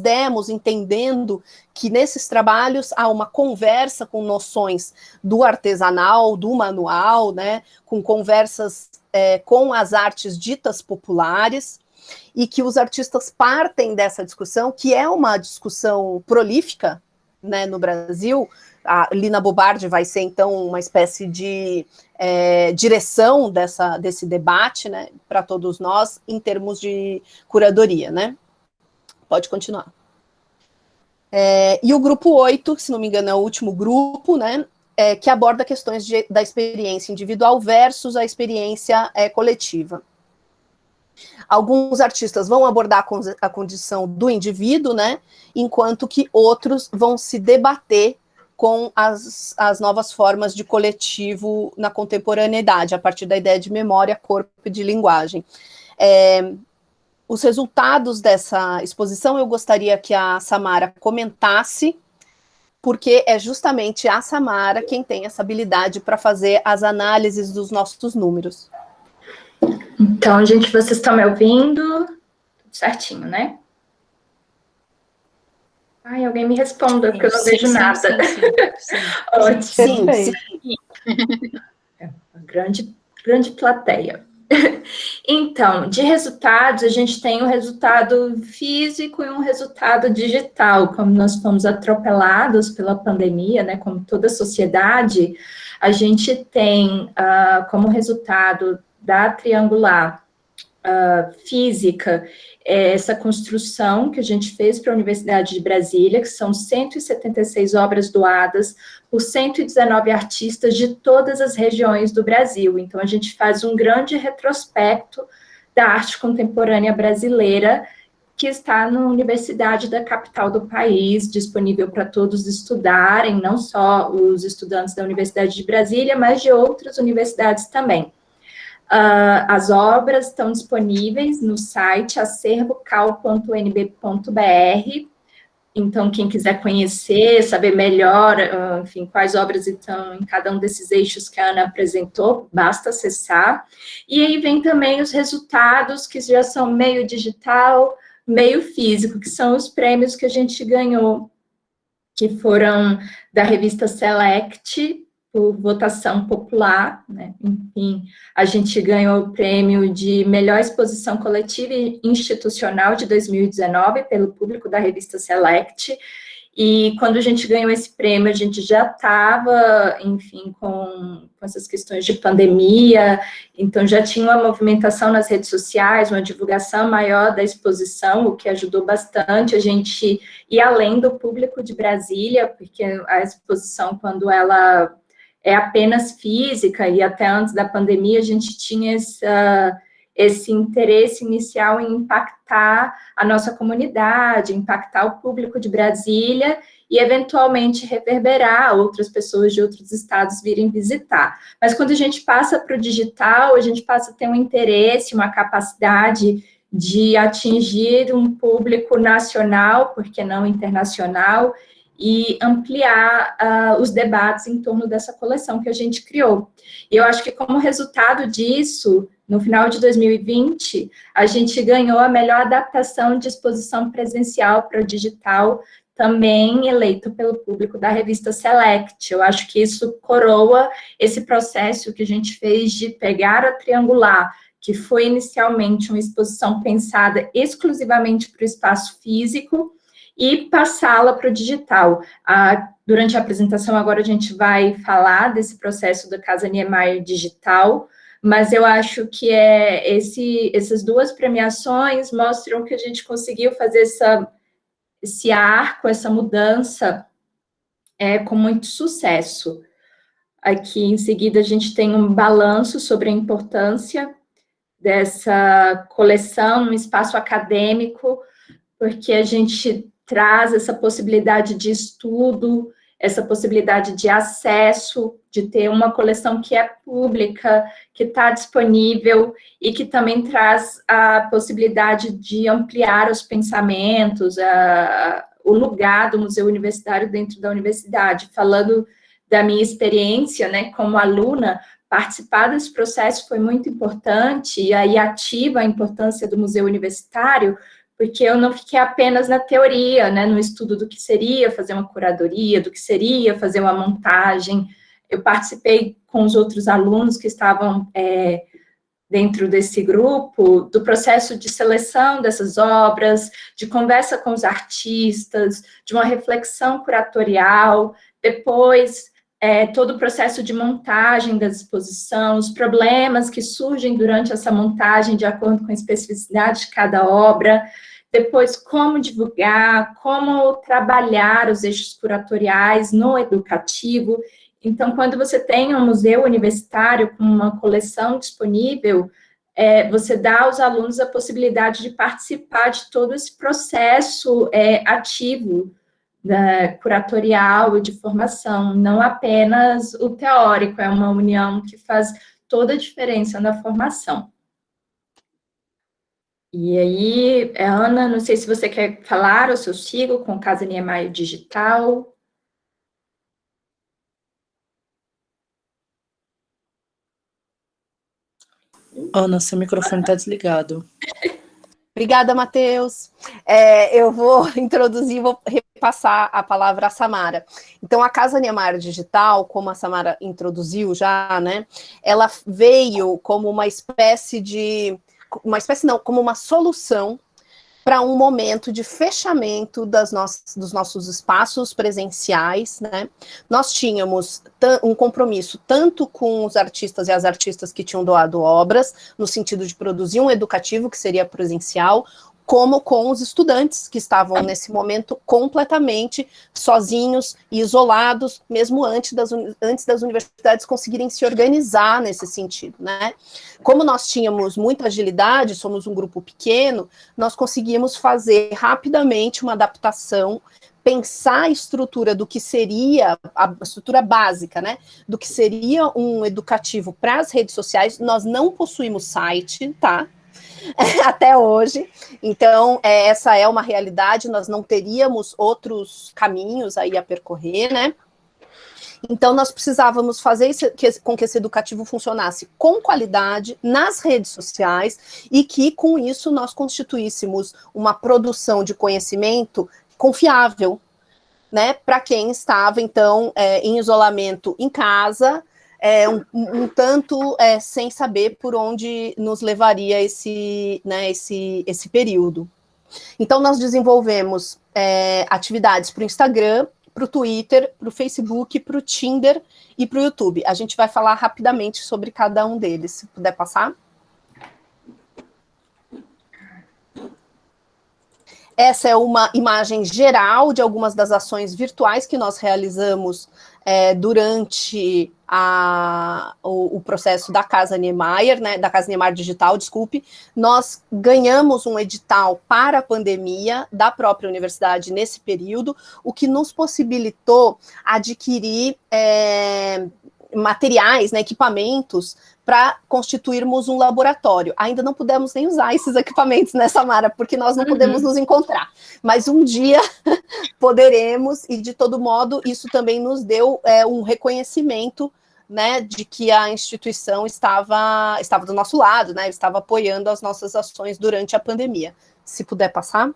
demos entendendo que nesses trabalhos há uma conversa com noções do artesanal, do manual, né, com conversas com as artes ditas populares, e que os artistas partem dessa discussão, que é uma discussão prolífica, né, no Brasil. A Lina Bobardi vai ser, então, uma espécie de direção desse debate, né, para todos nós, em termos de curadoria, né? Pode continuar. E o grupo 8, se não me engano, é o último grupo, né, que aborda questões da experiência individual versus a experiência coletiva. Alguns artistas vão abordar a condição do indivíduo, né, enquanto que outros vão se debater com as novas formas de coletivo na contemporaneidade, a partir da ideia de memória, corpo e de linguagem. Os resultados dessa exposição eu gostaria que a Samara comentasse, porque é justamente a Samara quem tem essa habilidade para fazer as análises dos nossos números. Então, gente, vocês estão me ouvindo? Tudo certinho, né? Ai, alguém me responda, porque eu não vejo nada. Sim. Ótimo. Sim. grande plateia. Então, de resultados, a gente tem um resultado físico e um resultado digital. Como nós fomos atropelados pela pandemia, né, como toda a sociedade, a gente tem como resultado da triangular física, essa construção que a gente fez para a Universidade de Brasília, que são 176 obras doadas por 119 artistas de todas as regiões do Brasil. Então, a gente faz um grande retrospecto da arte contemporânea brasileira, que está na universidade da capital do país, disponível para todos estudarem, não só os estudantes da Universidade de Brasília, mas de outras universidades também. As obras estão disponíveis no site acervocal.nb.br. Então, quem quiser conhecer, saber melhor, enfim, quais obras estão em cada um desses eixos que a Ana apresentou, basta acessar. E aí vem também os resultados, que já são meio digital, meio físico, que são os prêmios que a gente ganhou, que foram da revista Select, por votação popular, né? Enfim, a gente ganhou o prêmio de melhor exposição coletiva e institucional de 2019 pelo público da revista Select, e quando a gente ganhou esse prêmio, a gente já estava, enfim, com essas questões de pandemia, então já tinha uma movimentação nas redes sociais, uma divulgação maior da exposição, o que ajudou bastante a gente ir além do público de Brasília, porque a exposição, quando ela é apenas física, e até antes da pandemia a gente tinha esse interesse inicial em impactar a nossa comunidade, impactar o público de Brasília e, eventualmente, reverberar outras pessoas de outros estados virem visitar. Mas quando a gente passa para o digital, a gente passa a ter um interesse, uma capacidade de atingir um público nacional, por que não internacional, e ampliar os debates em torno dessa coleção que a gente criou. E eu acho que, como resultado disso, no final de 2020, a gente ganhou a melhor adaptação de exposição presencial para o digital, também eleito pelo público da revista Select. Eu acho que isso coroa esse processo que a gente fez de pegar a triangular, que foi inicialmente uma exposição pensada exclusivamente para o espaço físico, e passá-la para o digital. Durante a apresentação, agora a gente vai falar desse processo da Casa Niemeyer digital, mas eu acho que essas duas premiações mostram que a gente conseguiu fazer esse arco, essa mudança, com muito sucesso. Aqui, em seguida, a gente tem um balanço sobre a importância dessa coleção no espaço acadêmico, porque a gente traz essa possibilidade de estudo, essa possibilidade de acesso, de ter uma coleção que é pública, que está disponível, e que também traz a possibilidade de ampliar os pensamentos, o lugar do Museu Universitário dentro da universidade. Falando da minha experiência, né, como aluna, participar desse processo foi muito importante, e aí ativa a importância do Museu Universitário, porque eu não fiquei apenas na teoria, né, no estudo do que seria fazer uma curadoria, do que seria fazer uma montagem. Eu participei com os outros alunos que estavam dentro desse grupo, do processo de seleção dessas obras, de conversa com os artistas, de uma reflexão curatorial, depois todo o processo de montagem da exposição, os problemas que surgem durante essa montagem de acordo com a especificidade de cada obra, depois como divulgar, como trabalhar os eixos curatoriais no educativo. Então, quando você tem um museu universitário com uma coleção disponível, você dá aos alunos a possibilidade de participar de todo esse processo ativo, curatorial e de formação, não apenas o teórico, é uma união que faz toda a diferença na formação. E aí, Ana, não sei se você quer falar, ou se eu sigo com Casa Niemeyer Digital. Ana, seu microfone está desligado. Obrigada, Matheus. Eu vou introduzir, vou repassar a palavra à Samara. Então, a Casa Niemeyer Digital, como a Samara introduziu já, né, ela veio como como uma solução para um momento de fechamento dos nossos espaços presenciais, né? Nós tínhamos um compromisso tanto com os artistas e as artistas que tinham doado obras, no sentido de produzir um educativo que seria presencial, como com os estudantes que estavam nesse momento completamente sozinhos e isolados, mesmo antes das universidades conseguirem se organizar nesse sentido, né? Como nós tínhamos muita agilidade, somos um grupo pequeno, nós conseguimos fazer rapidamente uma adaptação, pensar a estrutura do que seria, a estrutura básica, né, do que seria um educativo para as redes sociais. Nós não possuímos site, tá? Até hoje, então essa é uma realidade, nós não teríamos outros caminhos aí a percorrer, né? Então nós precisávamos fazer com que esse educativo funcionasse com qualidade nas redes sociais e que com isso nós constituíssemos uma produção de conhecimento confiável, né? Para quem estava então em isolamento em casa, um tanto sem saber por onde nos levaria esse período. Então, nós desenvolvemos atividades para o Instagram, para o Twitter, para o Facebook, para o Tinder e para o YouTube. A gente vai falar rapidamente sobre cada um deles, se puder passar. Essa é uma imagem geral de algumas das ações virtuais que nós realizamos durante o processo da Casa Niemeyer, né, da Casa Niemeyer Digital, desculpe. Nós ganhamos um edital para a pandemia da própria universidade nesse período, o que nos possibilitou adquirir materiais, né, equipamentos, para constituirmos um laboratório. Ainda não pudemos nem usar esses equipamentos, né, Samara, porque nós não podemos nos encontrar. Mas um dia poderemos, e de todo modo, isso também nos deu um reconhecimento, né, de que a instituição estava do nosso lado, né, estava apoiando as nossas ações durante a pandemia. Se puder passar.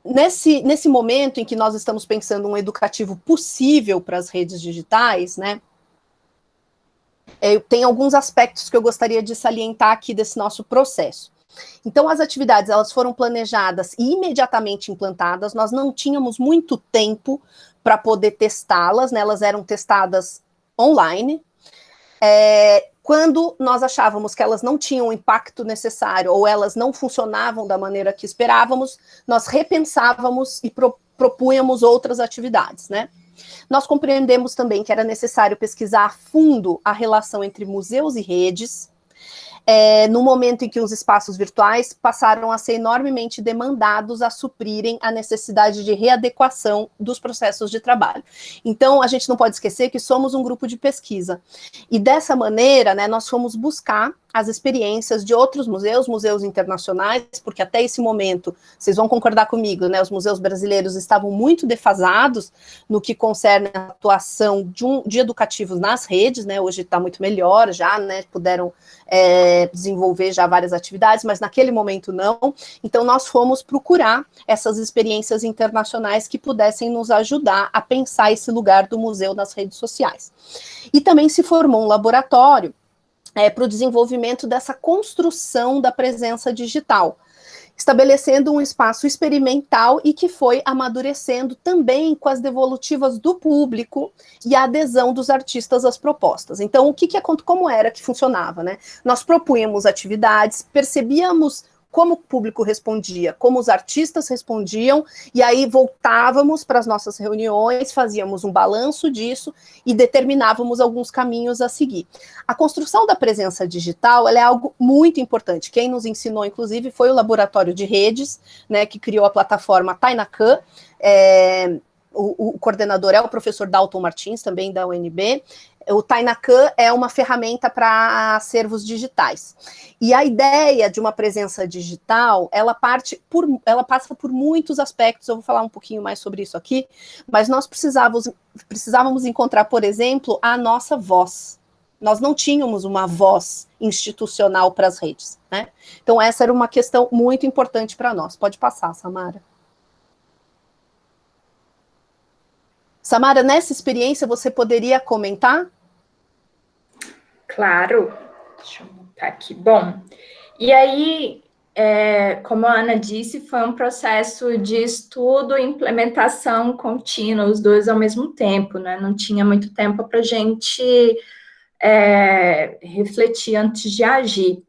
Nesse momento em que nós estamos pensando um educativo possível para as redes digitais, né, tem alguns aspectos que eu gostaria de salientar aqui desse nosso processo. Então, as atividades, elas foram planejadas e imediatamente implantadas, nós não tínhamos muito tempo para poder testá-las, né, elas eram testadas online. Quando nós achávamos que elas não tinham o impacto necessário ou elas não funcionavam da maneira que esperávamos, nós repensávamos e propunhamos outras atividades, né? Nós compreendemos também que era necessário pesquisar a fundo a relação entre museus e redes, no momento em que os espaços virtuais passaram a ser enormemente demandados a suprirem a necessidade de readequação dos processos de trabalho. Então, a gente não pode esquecer que somos um grupo de pesquisa. E dessa maneira, né, nós fomos buscar as experiências de outros museus internacionais, porque até esse momento, vocês vão concordar comigo, né, os museus brasileiros estavam muito defasados no que concerne a atuação de educativos nas redes, né, hoje está muito melhor já, né, puderam desenvolver já várias atividades, mas naquele momento não. Então nós fomos procurar essas experiências internacionais que pudessem nos ajudar a pensar esse lugar do museu nas redes sociais. E também se formou um laboratório para o desenvolvimento dessa construção da presença digital, estabelecendo um espaço experimental e que foi amadurecendo também com as devolutivas do público e a adesão dos artistas às propostas. Então, como era que funcionava, né? Nós propunhamos atividades, percebíamos como o público respondia, como os artistas respondiam, e aí voltávamos para as nossas reuniões, fazíamos um balanço disso e determinávamos alguns caminhos a seguir. A construção da presença digital, ela é algo muito importante. Quem nos ensinou, inclusive, foi o Laboratório de Redes, né, que criou a plataforma Tainacan. O coordenador é o professor Dalton Martins, também da UNB. O Tainacan é uma ferramenta para acervos digitais. E a ideia de uma presença digital, ela passa por muitos aspectos, eu vou falar um pouquinho mais sobre isso aqui, mas nós precisávamos encontrar, por exemplo, a nossa voz, Nós não tínhamos uma voz institucional para as redes, né? Então, essa era uma questão muito importante para nós. Pode passar, Samara. Samara, nessa experiência, você poderia comentar? Claro. Deixa eu botar aqui. Bom, e aí, como a Ana disse, foi um processo de estudo e implementação contínua, os dois ao mesmo tempo, né? Não tinha muito tempo para a gente refletir antes de agir.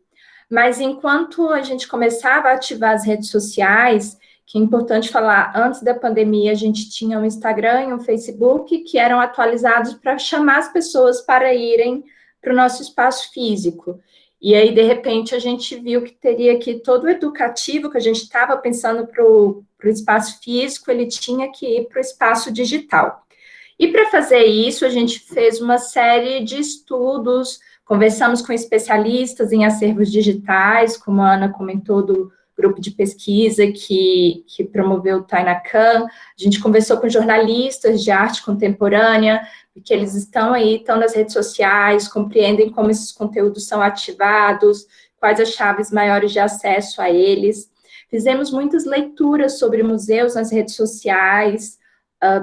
Mas enquanto a gente começava a ativar as redes sociais, que é importante falar, antes da pandemia a gente tinha um Instagram e um Facebook que eram atualizados para chamar as pessoas para irem para o nosso espaço físico. E aí, de repente, a gente viu que teria que todo o educativo que a gente estava pensando para o espaço físico, ele tinha que ir para o espaço digital. E para fazer isso, a gente fez uma série de estudos, conversamos com especialistas em acervos digitais, como a Ana comentou, do grupo de pesquisa que promoveu o Tainacan. A gente conversou com jornalistas de arte contemporânea, porque eles estão nas redes sociais, compreendem como esses conteúdos são ativados, quais as chaves maiores de acesso a eles. Fizemos muitas leituras sobre museus nas redes sociais,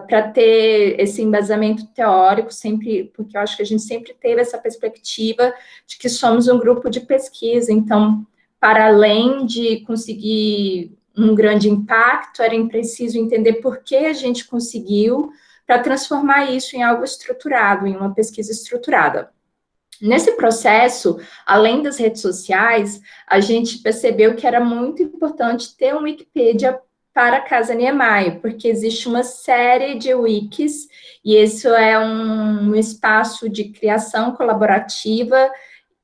para ter esse embasamento teórico, sempre, porque eu acho que a gente sempre teve essa perspectiva de que somos um grupo de pesquisa, então, para além de conseguir um grande impacto, era preciso entender por que a gente conseguiu, para transformar isso em algo estruturado, em uma pesquisa estruturada. Nesse processo, além das redes sociais, a gente percebeu que era muito importante ter uma Wikipédia para a Casa Niemeyer, porque existe uma série de wikis, e isso é um espaço de criação colaborativa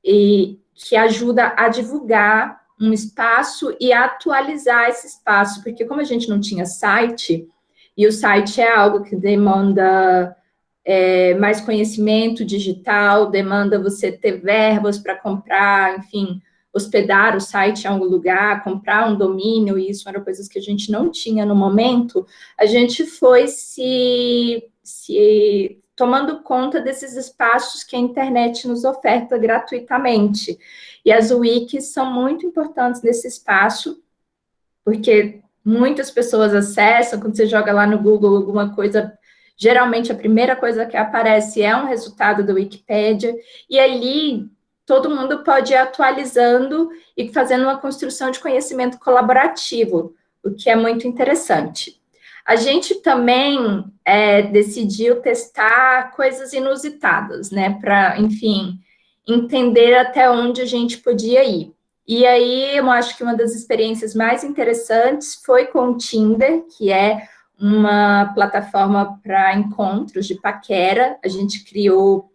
e que ajuda a divulgar um espaço e a atualizar esse espaço, porque como a gente não tinha site, e o site é algo que demanda mais conhecimento digital, demanda você ter verbas para comprar, enfim, hospedar o site em algum lugar, comprar um domínio, e isso eram coisas que a gente não tinha no momento, a gente foi se tomando conta desses espaços que a internet nos oferta gratuitamente. E as wikis são muito importantes nesse espaço, porque muitas pessoas acessam, quando você joga lá no Google alguma coisa, geralmente a primeira coisa que aparece é um resultado da Wikipédia, e ali todo mundo pode ir atualizando e fazendo uma construção de conhecimento colaborativo, o que é muito interessante. A gente também decidiu testar coisas inusitadas, né, para, enfim, entender até onde a gente podia ir. E aí, eu acho que uma das experiências mais interessantes foi com o Tinder, que é uma plataforma para encontros de paquera. A gente criou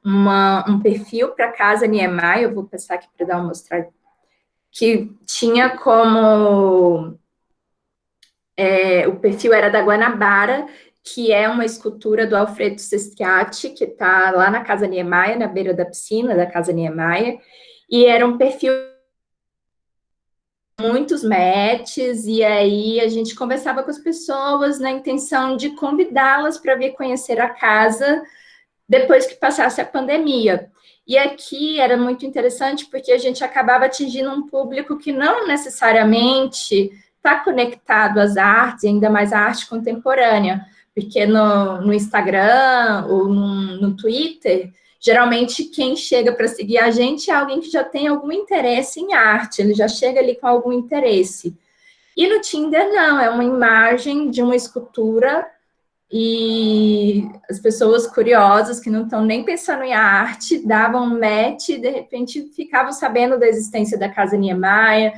um perfil para a Casa Niemeyer, eu vou passar aqui para dar uma mostrada, que tinha como... o perfil era da Guanabara, que é uma escultura do Alfredo Sestriati, que está lá na Casa Niemeyer, na beira da piscina da Casa Niemeyer, e era um perfil muitos matches, e aí a gente conversava com as pessoas na intenção de convidá-las para vir conhecer a casa depois que passasse a pandemia. E aqui era muito interessante porque a gente acabava atingindo um público que não necessariamente está conectado às artes, ainda mais à arte contemporânea, porque no Instagram ou no Twitter, geralmente quem chega para seguir a gente é alguém que já tem algum interesse em arte, ele já chega ali com algum interesse. E no Tinder, não, é uma imagem de uma escultura e as pessoas curiosas que não estão nem pensando em arte davam um match e, de repente, ficavam sabendo da existência da Casa Niemeyer,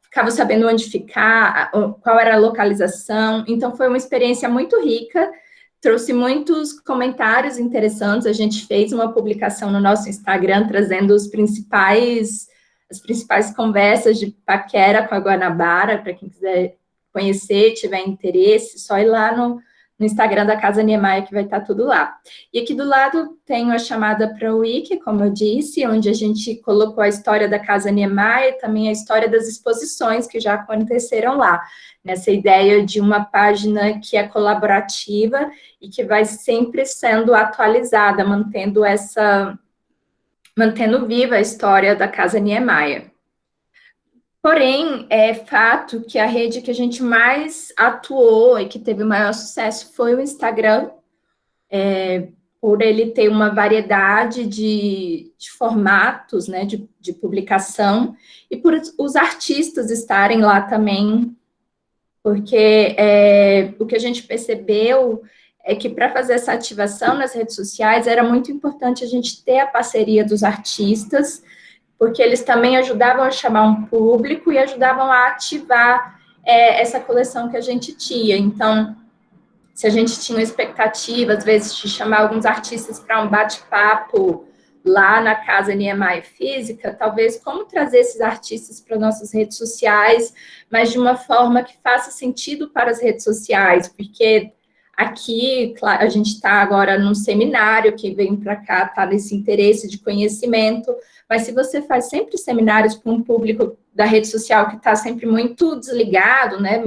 ficavam sabendo onde ficar, qual era a localização. Então, foi uma experiência muito rica, trouxe muitos comentários interessantes. A gente fez uma publicação no nosso Instagram trazendo as principais conversas de paquera com a Guanabara, para quem quiser conhecer, tiver interesse, só ir lá no Instagram da Casa Niemeyer, que vai estar tudo lá. E aqui do lado tenho a chamada para o Wiki, como eu disse, onde a gente colocou a história da Casa Niemeyer, também a história das exposições que já aconteceram lá, nessa ideia de uma página que é colaborativa e que vai sempre sendo atualizada, mantendo essa mantendo viva a história da Casa Niemeyer. Porém, é fato que a rede que a gente mais atuou e que teve o maior sucesso foi o Instagram, por ele ter uma variedade de formatos, né, de publicação, e por os artistas estarem lá também, porque o que a gente percebeu é que para fazer essa ativação nas redes sociais era muito importante a gente ter a parceria dos artistas, porque eles também ajudavam a chamar um público e ajudavam a ativar essa coleção que a gente tinha. Então, se a gente tinha expectativa, às vezes, de chamar alguns artistas para um bate-papo lá na Casa Niemeyer Física, talvez como trazer esses artistas para nossas redes sociais, mas de uma forma que faça sentido para as redes sociais, porque aqui, claro, a gente está agora num seminário, que vem para cá, está nesse interesse de conhecimento, mas se você faz sempre seminários para um público da rede social que está sempre muito desligado, né,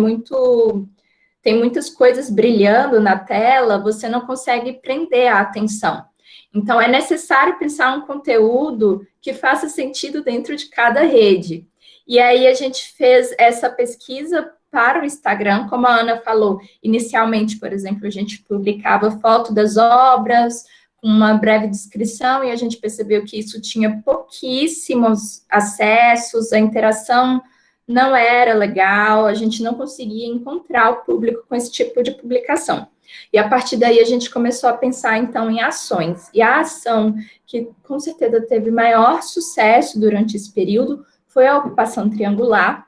tem muitas coisas brilhando na tela, você não consegue prender a atenção. Então, é necessário pensar um conteúdo que faça sentido dentro de cada rede. E aí, a gente fez essa pesquisa para o Instagram, como a Ana falou, inicialmente, por exemplo, a gente publicava foto das obras, com uma breve descrição, e a gente percebeu que isso tinha pouquíssimos acessos, a interação não era legal, a gente não conseguia encontrar o público com esse tipo de publicação. E a partir daí a gente começou a pensar, então, em ações. E a ação que, com certeza, teve maior sucesso durante esse período foi a ocupação triangular,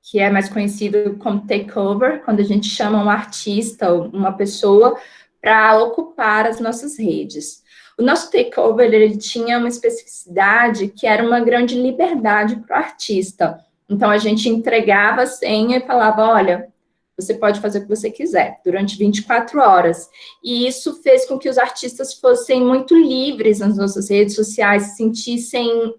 que é mais conhecido como takeover, quando a gente chama um artista ou uma pessoa para ocupar as nossas redes. O nosso takeover, ele tinha uma especificidade que era uma grande liberdade para o artista. Então, a gente entregava a senha e falava, olha, você pode fazer o que você quiser, durante 24 horas. E isso fez com que os artistas fossem muito livres nas nossas redes sociais, se sentissem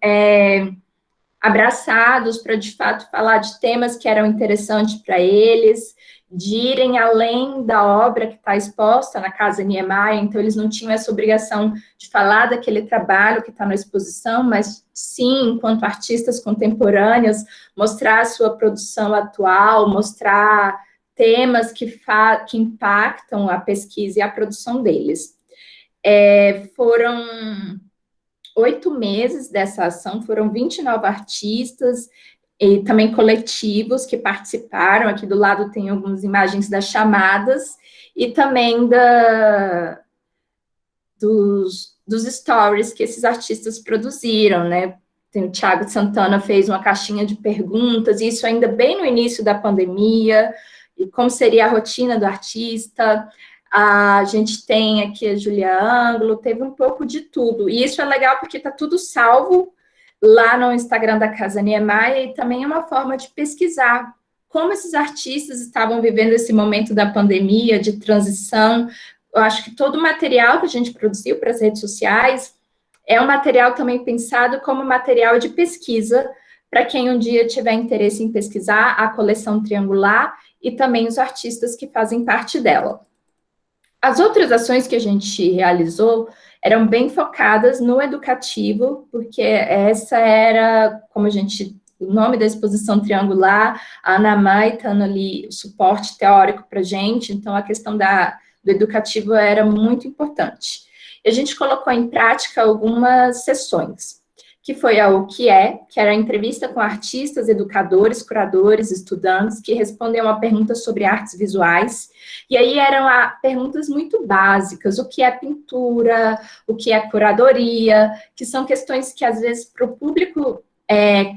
abraçados para, de fato, falar de temas que eram interessantes para eles, de irem além da obra que está exposta na Casa Niemeyer, então eles não tinham essa obrigação de falar daquele trabalho que está na exposição, mas sim, enquanto artistas contemporâneos, mostrar a sua produção atual, mostrar temas que impactam a pesquisa e a produção deles. Foram 8 meses dessa ação, foram 29 artistas, e também coletivos que participaram. Aqui do lado tem algumas imagens das chamadas, e também dos stories que esses artistas produziram, né? O Thiago Santana fez uma caixinha de perguntas, isso ainda bem no início da pandemia, e como seria a rotina do artista. A gente tem aqui a Julia Ângulo, teve um pouco de tudo, e isso é legal porque está tudo salvo lá no Instagram da Casa Niemeyer, e também é uma forma de pesquisar como esses artistas estavam vivendo esse momento da pandemia, de transição. Eu acho que todo o material que a gente produziu para as redes sociais é um material também pensado como material de pesquisa, para quem um dia tiver interesse em pesquisar a coleção triangular e também os artistas que fazem parte dela. As outras ações que a gente realizou eram bem focadas no educativo, porque essa era, como o nome da exposição triangular, a Ana Mai dando ali o suporte teórico para a gente, então a questão do educativo era muito importante. E a gente colocou em prática algumas sessões, que foi a O Que era a entrevista com artistas, educadores, curadores, estudantes, que respondiam a perguntas sobre artes visuais, e aí eram perguntas muito básicas: o que é pintura, o que é curadoria, que são questões que, às vezes, para o público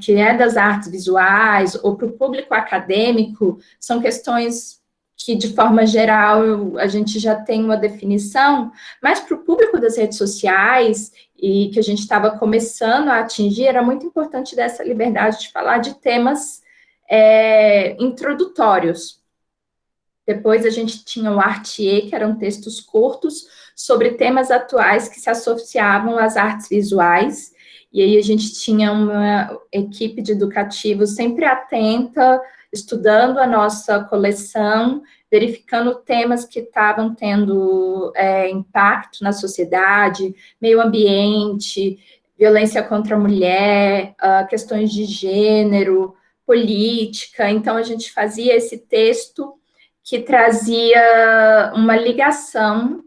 que é das artes visuais, ou para o público acadêmico, são questões que, de forma geral, a gente já tem uma definição, mas para o público das redes sociais, e que a gente estava começando a atingir, era muito importante dessa liberdade de falar de temas introdutórios. Depois a gente tinha o Artier, que eram textos curtos sobre temas atuais que se associavam às artes visuais, e aí a gente tinha uma equipe de educativos sempre atenta, estudando a nossa coleção, verificando temas que estavam tendo impacto na sociedade, meio ambiente, violência contra a mulher, questões de gênero, política. Então, a gente fazia esse texto que trazia uma ligação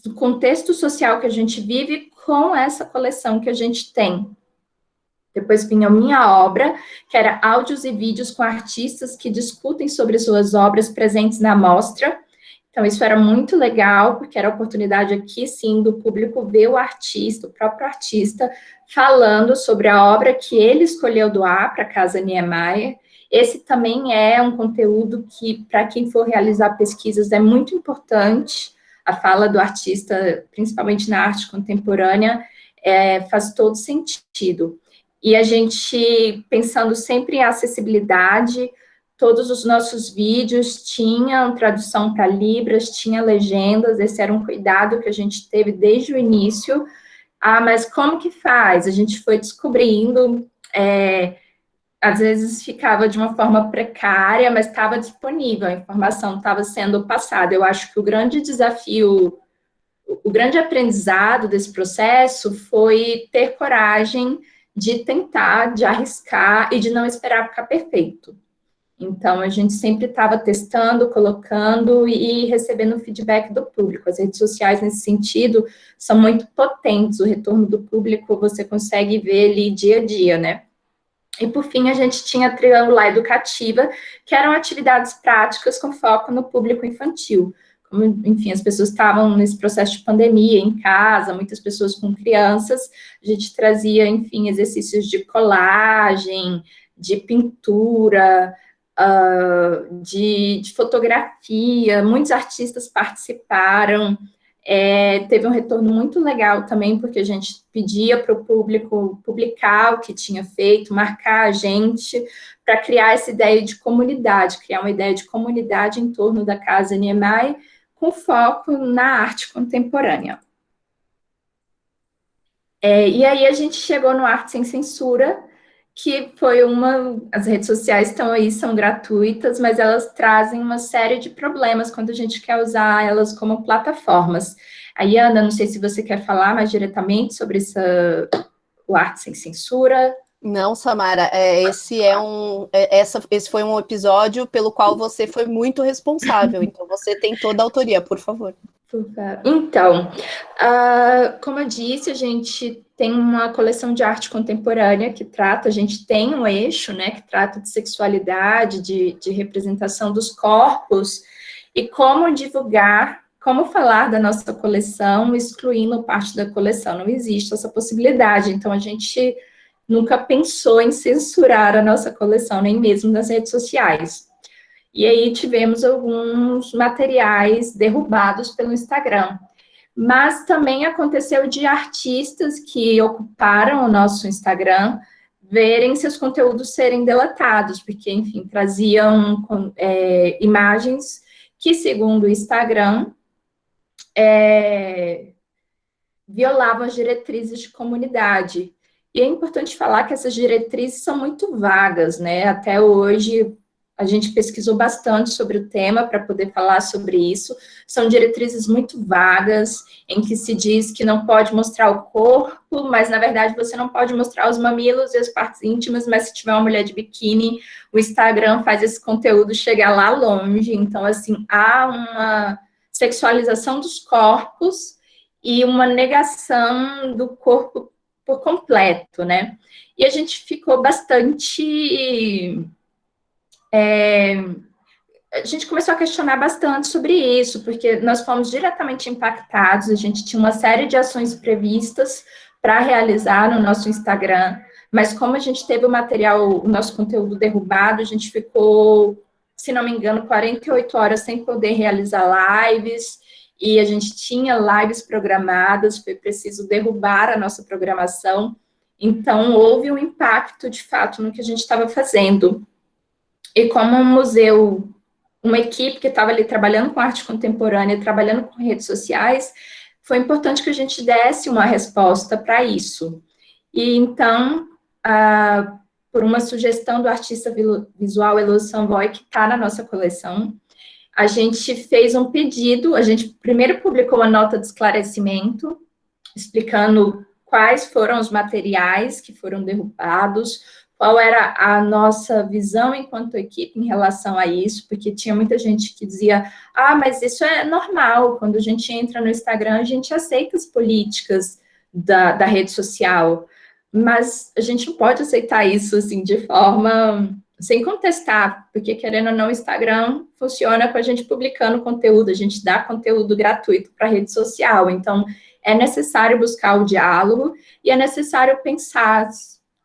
do contexto social que a gente vive com essa coleção que a gente tem. Depois vinha a minha obra, que era áudios e vídeos com artistas que discutem sobre suas obras presentes na mostra. Então, isso era muito legal, porque era a oportunidade aqui, sim, do público ver o artista, o próprio artista, falando sobre a obra que ele escolheu doar para a Casa Niemeyer. Esse também é um conteúdo que, para quem for realizar pesquisas, é muito importante. A fala do artista, principalmente na arte contemporânea, faz todo sentido. E a gente, pensando sempre em acessibilidade, todos os nossos vídeos tinham tradução para Libras, tinha legendas, esse era um cuidado que a gente teve desde o início. Mas como que faz? A gente foi descobrindo, às vezes ficava de uma forma precária, mas estava disponível, a informação estava sendo passada. Eu acho que o grande desafio, o grande aprendizado desse processo foi ter coragem de tentar, de arriscar e de não esperar ficar perfeito. Então, a gente sempre estava testando, colocando e recebendo feedback do público. As redes sociais, nesse sentido, são muito potentes. O retorno do público, você consegue ver ali dia a dia, né? E, por fim, a gente tinha a Triangular Educativa, que eram atividades práticas com foco no público infantil. Como, enfim, as pessoas estavam nesse processo de pandemia, em casa, muitas pessoas com crianças, a gente trazia, enfim, exercícios de colagem, de pintura, de fotografia, muitos artistas participaram, teve um retorno muito legal também, porque a gente pedia para o público publicar o que tinha feito, marcar a gente, para criar essa ideia de comunidade, criar uma ideia de comunidade em torno da Casa Niemeyer, com foco na arte contemporânea. E aí a gente chegou no Arte Sem Censura, que foi as redes sociais estão aí, são gratuitas, mas elas trazem uma série de problemas quando a gente quer usar elas como plataformas. Aí, Ana, não sei se você quer falar mais diretamente sobre o Arte Sem Censura. Não, Samara, esse foi um episódio pelo qual você foi muito responsável, então você tem toda a autoria, por favor. Então, como eu disse, a gente tem uma coleção de arte contemporânea a gente tem um eixo, né, que trata de sexualidade, de representação dos corpos, e como divulgar, como falar da nossa coleção, excluindo parte da coleção. Não existe essa possibilidade, então a gente nunca pensou em censurar a nossa coleção, nem mesmo nas redes sociais. E aí tivemos alguns materiais derrubados pelo Instagram. Mas também aconteceu de artistas que ocuparam o nosso Instagram verem seus conteúdos serem deletados, porque, enfim, traziam imagens que, segundo o Instagram, violavam as diretrizes de comunidade. E é importante falar que essas diretrizes são muito vagas, né? Até hoje, a gente pesquisou bastante sobre o tema para poder falar sobre isso. São diretrizes muito vagas, em que se diz que não pode mostrar o corpo, mas, na verdade, você não pode mostrar os mamilos e as partes íntimas, mas se tiver uma mulher de biquíni, o Instagram faz esse conteúdo chegar lá longe. Então, assim, há uma sexualização dos corpos e uma negação do corpo por completo, né? E a gente ficou bastante... a gente começou a questionar bastante sobre isso, porque nós fomos diretamente impactados, a gente tinha uma série de ações previstas para realizar no nosso Instagram, mas como a gente teve o nosso conteúdo derrubado, a gente ficou, se não me engano, 48 horas sem poder realizar lives, e a gente tinha lives programadas, foi preciso derrubar a nossa programação, então houve um impacto, de fato, no que a gente estava fazendo. E como um museu, uma equipe que estava ali trabalhando com arte contemporânea, trabalhando com redes sociais, foi importante que a gente desse uma resposta para isso. E então, por uma sugestão do artista visual Elo Samvoy, que está na nossa coleção, a gente fez um pedido, a gente primeiro publicou uma nota de esclarecimento, explicando quais foram os materiais que foram derrubados, qual era a nossa visão enquanto equipe em relação a isso, porque tinha muita gente que dizia, mas isso é normal, quando a gente entra no Instagram, a gente aceita as políticas da rede social, mas a gente não pode aceitar isso, assim, de forma sem contestar, porque, querendo ou não, o Instagram funciona com a gente publicando conteúdo, a gente dá conteúdo gratuito para a rede social, então é necessário buscar o diálogo e é necessário pensar,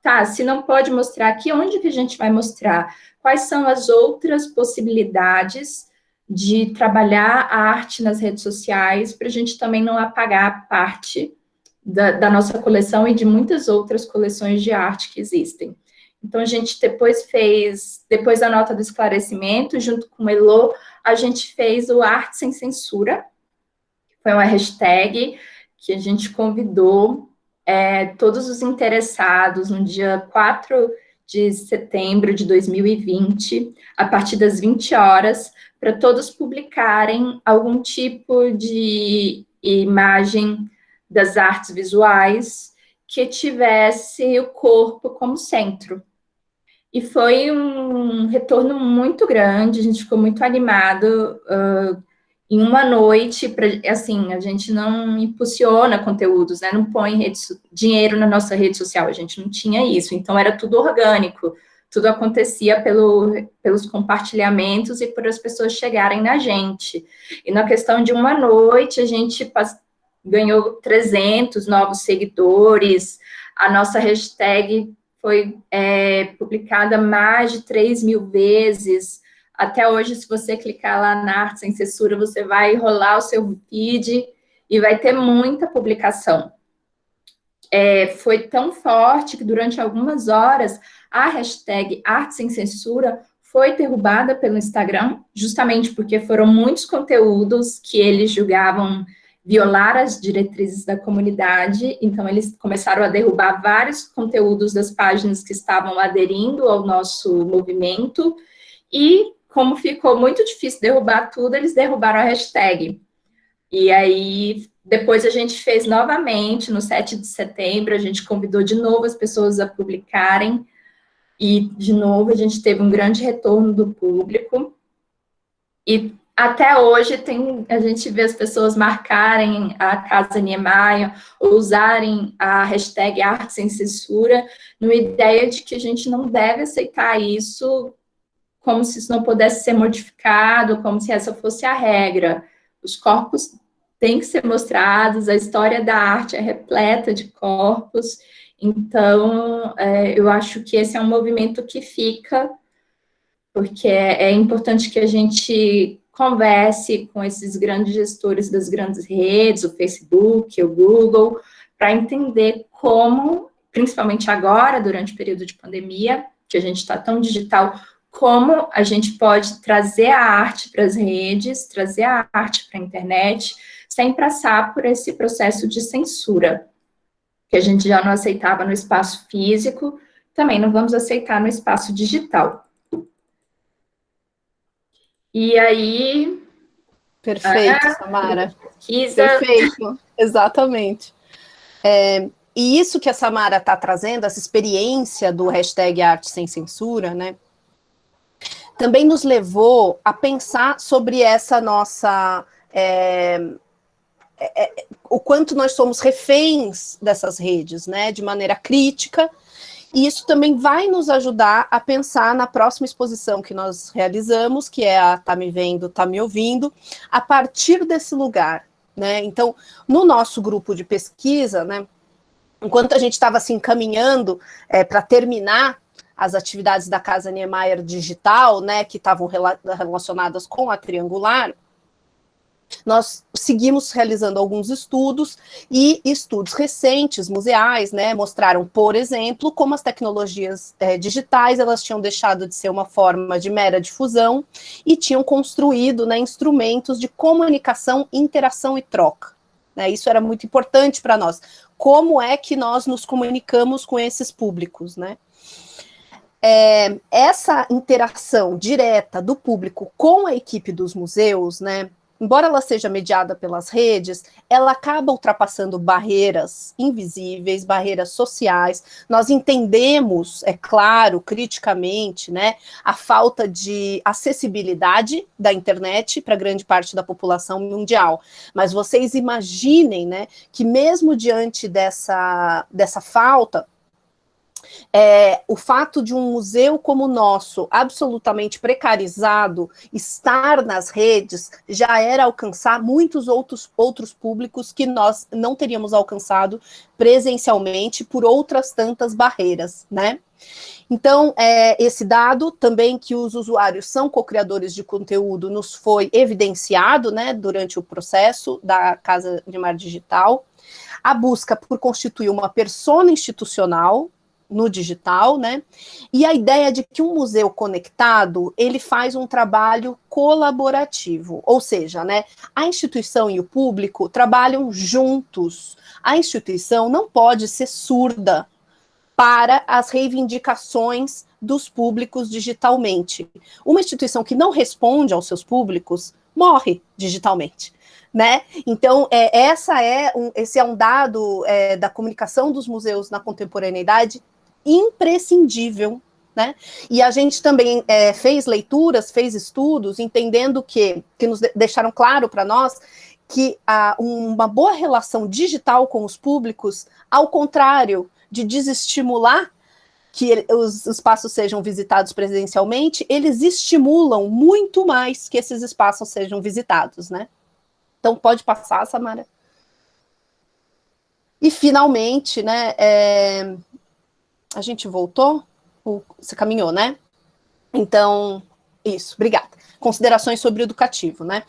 tá, se não pode mostrar aqui, onde que a gente vai mostrar? Quais são as outras possibilidades de trabalhar a arte nas redes sociais para a gente também não apagar parte da nossa coleção e de muitas outras coleções de arte que existem. Então, a gente depois da nota do esclarecimento, junto com o Elo, a gente fez o Arte Sem Censura, foi uma hashtag que a gente convidou todos os interessados no dia 4 de setembro de 2020, a partir das 20 horas, para todos publicarem algum tipo de imagem das artes visuais que tivesse o corpo como centro. E foi um retorno muito grande, a gente ficou muito animado. Em uma noite, assim, a gente não impulsiona conteúdos, né? Não põe dinheiro na nossa rede social, a gente não tinha isso. Então, era tudo orgânico, tudo acontecia pelos compartilhamentos e por as pessoas chegarem na gente. E na questão de uma noite, a gente ganhou 300 novos seguidores, a nossa hashtag foi publicada mais de 3.000 vezes. Até hoje, se você clicar lá na Arte Sem Censura, você vai rolar o seu feed e vai ter muita publicação. Foi tão forte que durante algumas horas, a hashtag Arte Sem Censura foi derrubada pelo Instagram, justamente porque foram muitos conteúdos que eles julgavam violar as diretrizes da comunidade, então eles começaram a derrubar vários conteúdos das páginas que estavam aderindo ao nosso movimento, e como ficou muito difícil derrubar tudo, eles derrubaram a hashtag. E aí, depois a gente fez novamente, no 7 de setembro, a gente convidou de novo as pessoas a publicarem, e, de novo, a gente teve um grande retorno do público, e até hoje a gente vê as pessoas marcarem a Casa Niemeyer, ou usarem a hashtag Arte Sem Censura, numa ideia de que a gente não deve aceitar isso como se isso não pudesse ser modificado, como se essa fosse a regra. Os corpos têm que ser mostrados, a história da arte é repleta de corpos, então eu acho que esse é um movimento que fica, porque é importante que a gente converse com esses grandes gestores das grandes redes, o Facebook, o Google, para entender como, principalmente agora, durante o período de pandemia, que a gente está tão digital, como a gente pode trazer a arte para as redes, trazer a arte para a internet, sem passar por esse processo de censura, que a gente já não aceitava no espaço físico, também não vamos aceitar no espaço digital. E aí... Perfeito, Samara. Isa. Perfeito, exatamente. E isso que a Samara está trazendo, essa experiência do hashtag Arte Sem Censura, né, também nos levou a pensar sobre essa nossa... o quanto nós somos reféns dessas redes, né, de maneira crítica, e isso também vai nos ajudar a pensar na próxima exposição que nós realizamos, que é a Tá Me Vendo, Tá Me Ouvindo, a partir desse lugar, né? Então, no nosso grupo de pesquisa, né, enquanto a gente estava se encaminhando para terminar as atividades da Casa Niemeyer Digital, né, que estavam relacionadas com a Triangular, nós seguimos realizando alguns estudos, e estudos recentes, museais, né, mostraram, por exemplo, como as tecnologias digitais, elas tinham deixado de ser uma forma de mera difusão e tinham construído, né, instrumentos de comunicação, interação e troca. Né, isso era muito importante para nós. Como é que nós nos comunicamos com esses públicos, né? Essa interação direta do público com a equipe dos museus, né, embora ela seja mediada pelas redes, ela acaba ultrapassando barreiras invisíveis, barreiras sociais. Nós entendemos, é claro, criticamente, né, a falta de acessibilidade da internet para grande parte da população mundial. Mas vocês imaginem, né, que mesmo diante dessa falta, o fato de um museu como o nosso, absolutamente precarizado, estar nas redes, já era alcançar muitos outros públicos que nós não teríamos alcançado presencialmente por outras tantas barreiras, né? Então, esse dado também que os usuários são co-criadores de conteúdo nos foi evidenciado, né, durante o processo da Casa de Mar Digital. A busca por constituir uma persona institucional no digital, né? E a ideia de que um museu conectado, ele faz um trabalho colaborativo, ou seja, né, a instituição e o público trabalham juntos. A instituição não pode ser surda para as reivindicações dos públicos digitalmente. Uma instituição que não responde aos seus públicos morre digitalmente, né? Então, esse é um dado da comunicação dos museus na contemporaneidade imprescindível, né? E a gente também fez leituras, fez estudos, entendendo que nos deixaram claro para nós que uma boa relação digital com os públicos, ao contrário de desestimular que os espaços sejam visitados presencialmente, eles estimulam muito mais que esses espaços sejam visitados, né? Então, pode passar, Samara. E, finalmente, né, a gente voltou? Você caminhou, né? Então, isso, obrigada. Considerações sobre o educativo, né?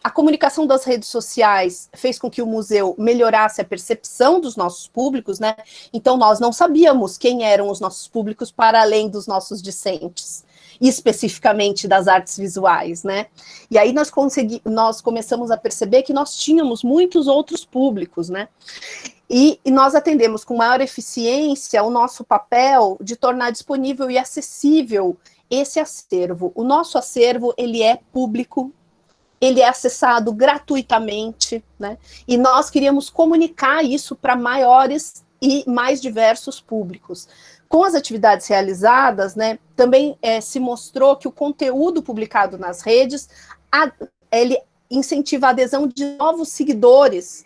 A comunicação das redes sociais fez com que o museu melhorasse a percepção dos nossos públicos, né? Então, nós não sabíamos quem eram os nossos públicos para além dos nossos discentes, e especificamente das artes visuais, né? E aí nós começamos a perceber que nós tínhamos muitos outros públicos, né? E nós atendemos com maior eficiência o nosso papel de tornar disponível e acessível esse acervo. O nosso acervo, ele é público, ele é acessado gratuitamente, né? E nós queríamos comunicar isso para maiores e mais diversos públicos. Com as atividades realizadas, né, também se mostrou que o conteúdo publicado nas redes, ele incentiva a adesão de novos seguidores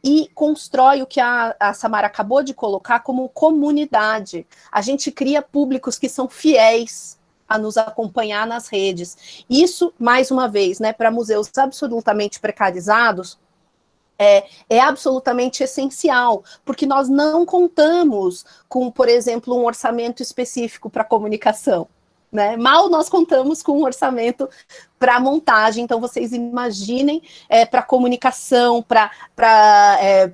e constrói o que a Samara acabou de colocar como comunidade. A gente cria públicos que são fiéis a nos acompanhar nas redes. Isso, mais uma vez, né, para museus absolutamente precarizados, é absolutamente essencial, porque nós não contamos com, por exemplo, um orçamento específico para comunicação, né? Mal nós contamos com um orçamento para montagem, então vocês imaginem para comunicação, para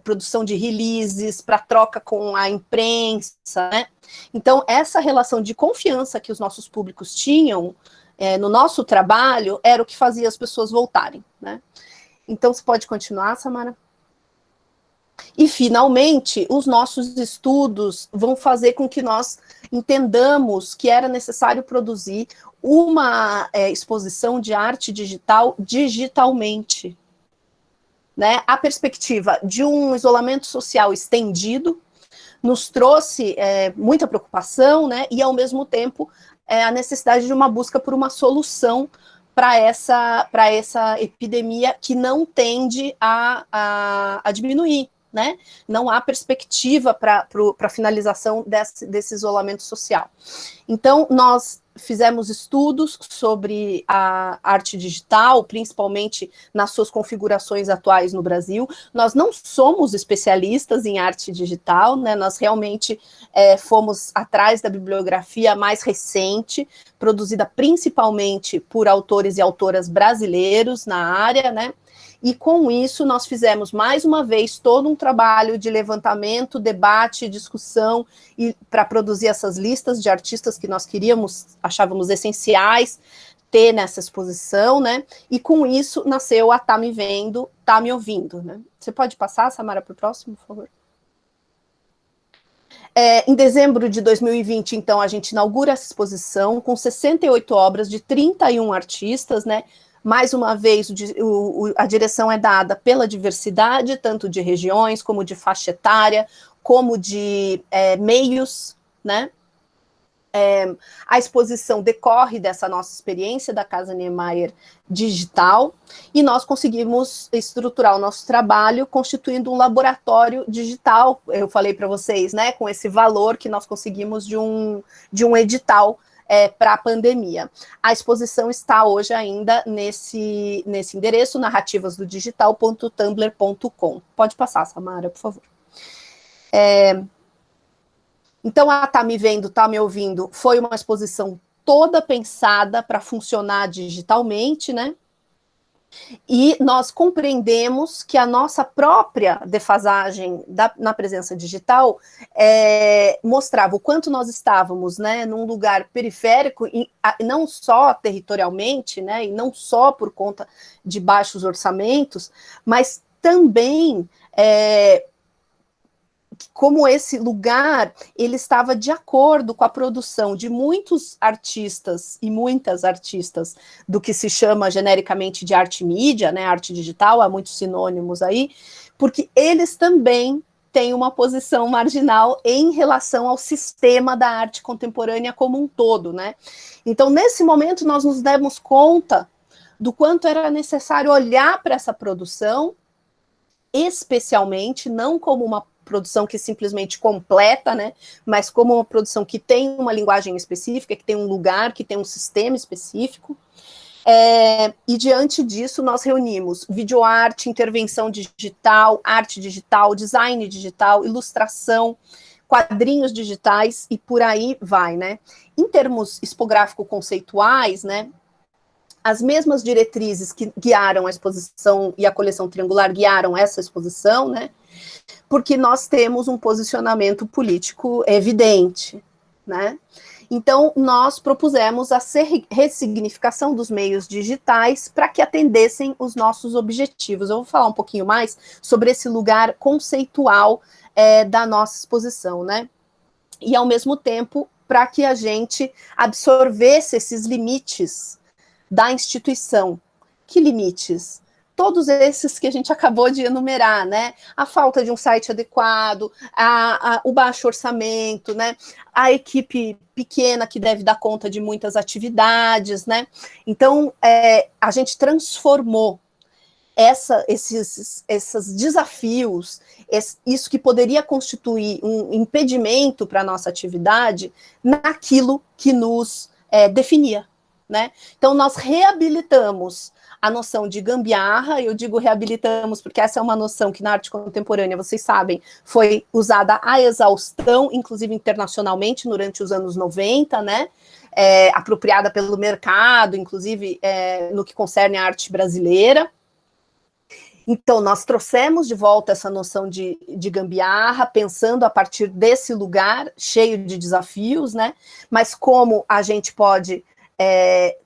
produção de releases, para troca com a imprensa, né? Então, essa relação de confiança que os nossos públicos tinham no nosso trabalho era o que fazia as pessoas voltarem, né? Então, você pode continuar, Samara? E, finalmente, os nossos estudos vão fazer com que nós entendamos que era necessário produzir uma exposição de arte digital digitalmente, né? A perspectiva de um isolamento social estendido nos trouxe muita preocupação, né? E, ao mesmo tempo, a necessidade de uma busca por uma solução para essa epidemia que não tende a diminuir, né? Não há perspectiva para a finalização desse isolamento social. Então, nós fizemos estudos sobre a arte digital, principalmente nas suas configurações atuais no Brasil. Nós não somos especialistas em arte digital, né? Nós realmente fomos atrás da bibliografia mais recente, produzida principalmente por autores e autoras brasileiros na área, né? E com isso nós fizemos mais uma vez todo um trabalho de levantamento, debate, discussão e para produzir essas listas de artistas que nós achávamos essenciais ter nessa exposição, né? E com isso nasceu a Tá Me Vendo, Tá Me Ouvindo, né? Você pode passar, Samara, para o próximo, por favor? Em dezembro de 2020, então, a gente inaugura essa exposição com 68 obras de 31 artistas, né? Mais uma vez, a direção é dada pela diversidade, tanto de regiões, como de faixa etária, como de meios, né? A exposição decorre dessa nossa experiência da Casa Niemeyer digital, e nós conseguimos estruturar o nosso trabalho constituindo um laboratório digital, eu falei para vocês, né, com esse valor que nós conseguimos de um edital para a pandemia. A exposição está hoje ainda nesse endereço, narrativasdodigital.tumblr.com. Pode passar, Samara, por favor. Então, a Tá Me Vendo, Tá Me Ouvindo foi uma exposição toda pensada para funcionar digitalmente, né? E nós compreendemos que a nossa própria defasagem na presença digital mostrava o quanto nós estávamos, né, num lugar periférico, e não só territorialmente, né, e não só por conta de baixos orçamentos, mas também como esse lugar, ele estava de acordo com a produção de muitos artistas e muitas artistas do que se chama genericamente de arte mídia, né, arte digital, há muitos sinônimos aí, porque eles também têm uma posição marginal em relação ao sistema da arte contemporânea como um todo, né? Então, nesse momento, nós nos demos conta do quanto era necessário olhar para essa produção, especialmente, não como uma produção que simplesmente completa, né, mas como uma produção que tem uma linguagem específica, que tem um lugar, que tem um sistema específico. E diante disso, nós reunimos videoarte, intervenção digital, arte digital, design digital, ilustração, quadrinhos digitais e por aí vai, né. Em termos expográfico-conceituais, né, as mesmas diretrizes que guiaram a exposição e a coleção triangular guiaram essa exposição, né, porque nós temos um posicionamento político evidente, né? Então, nós propusemos a ressignificação dos meios digitais para que atendessem os nossos objetivos. Eu vou falar um pouquinho mais sobre esse lugar conceitual da nossa exposição, né? E, ao mesmo tempo, para que a gente absorvesse esses limites da instituição. Que limites? Todos esses que a gente acabou de enumerar, né? A falta de um site adequado, o baixo orçamento, né? A equipe pequena que deve dar conta de muitas atividades, né? Então, a gente transformou esses desafios, isso que poderia constituir um impedimento para a nossa atividade, naquilo que nos definia, né? Então, nós reabilitamos a noção de gambiarra. Eu digo reabilitamos porque essa é uma noção que na arte contemporânea, vocês sabem, foi usada à exaustão, inclusive internacionalmente, durante os anos 90, né? Apropriada pelo mercado, inclusive no que concerne a arte brasileira. Então, nós trouxemos de volta essa noção de gambiarra, pensando a partir desse lugar cheio de desafios, né? Mas como a gente pode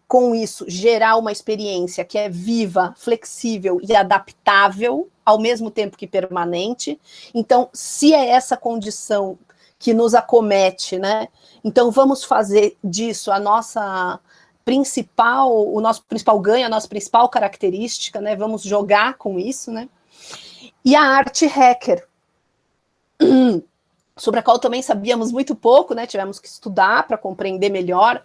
com isso, gerar uma experiência que é viva, flexível e adaptável, ao mesmo tempo que permanente. Então, se é essa condição que nos acomete, né, então vamos fazer disso o nosso principal ganho, a nossa principal característica, né, vamos jogar com isso, né. E a arte hacker, sobre a qual também sabíamos muito pouco, né, tivemos que estudar para compreender melhor,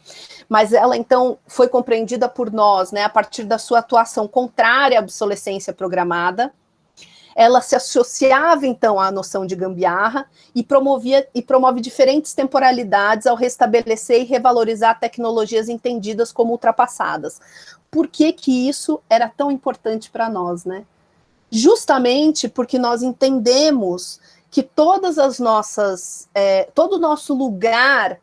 mas ela, então, foi compreendida por nós, né, a partir da sua atuação contrária à obsolescência programada. Ela se associava, então, à noção de gambiarra e promove diferentes temporalidades ao restabelecer e revalorizar tecnologias entendidas como ultrapassadas. Por que que isso era tão importante para nós, né? Justamente porque nós entendemos que todas as nossas, todo o nosso lugar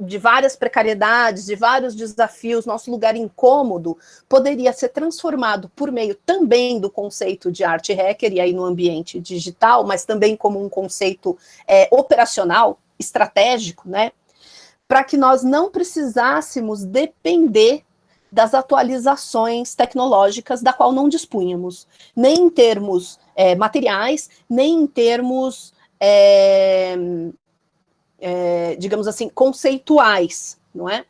de várias precariedades, de vários desafios, nosso lugar incômodo, poderia ser transformado por meio também do conceito de arte hacker, e aí no ambiente digital, mas também como um conceito operacional, estratégico, né? Para que nós não precisássemos depender das atualizações tecnológicas da qual não dispunhamos, nem em termos materiais, nem em termos, digamos assim, conceituais, não é?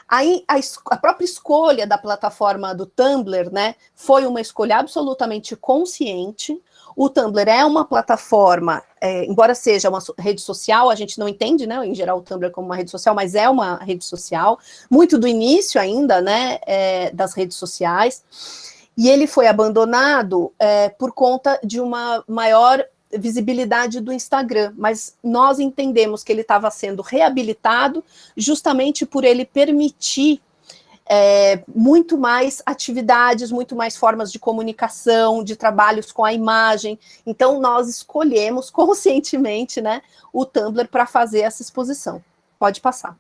Aí a própria escolha da plataforma do Tumblr, né, foi uma escolha absolutamente consciente. O Tumblr é uma plataforma, embora seja uma rede social, a gente não entende, né, em geral o Tumblr como uma rede social, mas é uma rede social, muito do início ainda, né, das redes sociais, e ele foi abandonado por conta de uma maior visibilidade do Instagram, mas nós entendemos que ele estava sendo reabilitado justamente por ele permitir muito mais atividades, muito mais formas de comunicação, de trabalhos com a imagem. Então, nós escolhemos conscientemente, né, o Tumblr para fazer essa exposição. Pode passar.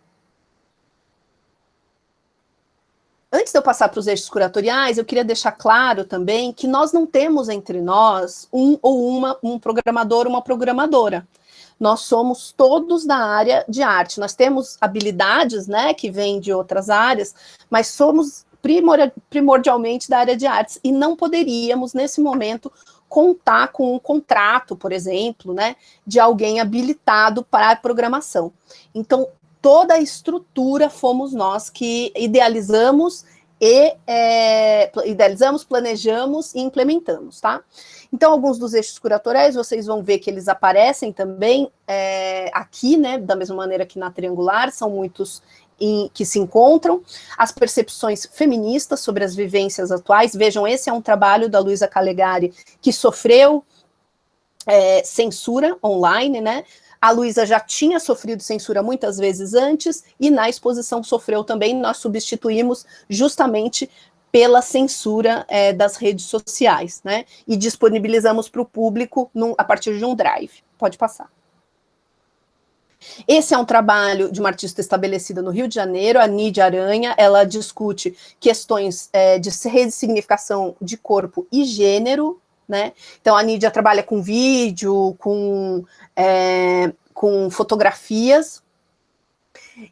Antes de eu passar para os eixos curatoriais, eu queria deixar claro também que nós não temos entre nós um programador, uma programadora. Nós somos todos da área de arte. Nós temos habilidades, né, que vêm de outras áreas, mas somos primordialmente da área de artes e não poderíamos, nesse momento, contar com um contrato, por exemplo, né, de alguém habilitado para a programação. Então, toda a estrutura fomos nós que idealizamos, planejamos e implementamos, tá? Então, alguns dos eixos curatoriais, vocês vão ver que eles aparecem também aqui, né, da mesma maneira que na triangular, são muitos que se encontram. As percepções feministas sobre as vivências atuais, vejam, esse é um trabalho da Luísa Calegari, que sofreu censura online, né? A Luísa já tinha sofrido censura muitas vezes antes, e na exposição sofreu também, nós substituímos justamente pela censura das redes sociais, né? E disponibilizamos para o público a partir de um drive. Pode passar. Esse é um trabalho de uma artista estabelecida no Rio de Janeiro, a Nídia Aranha. Ela discute questões de ressignificação de corpo e gênero, né? Então, a Nídia trabalha com vídeo, com fotografias,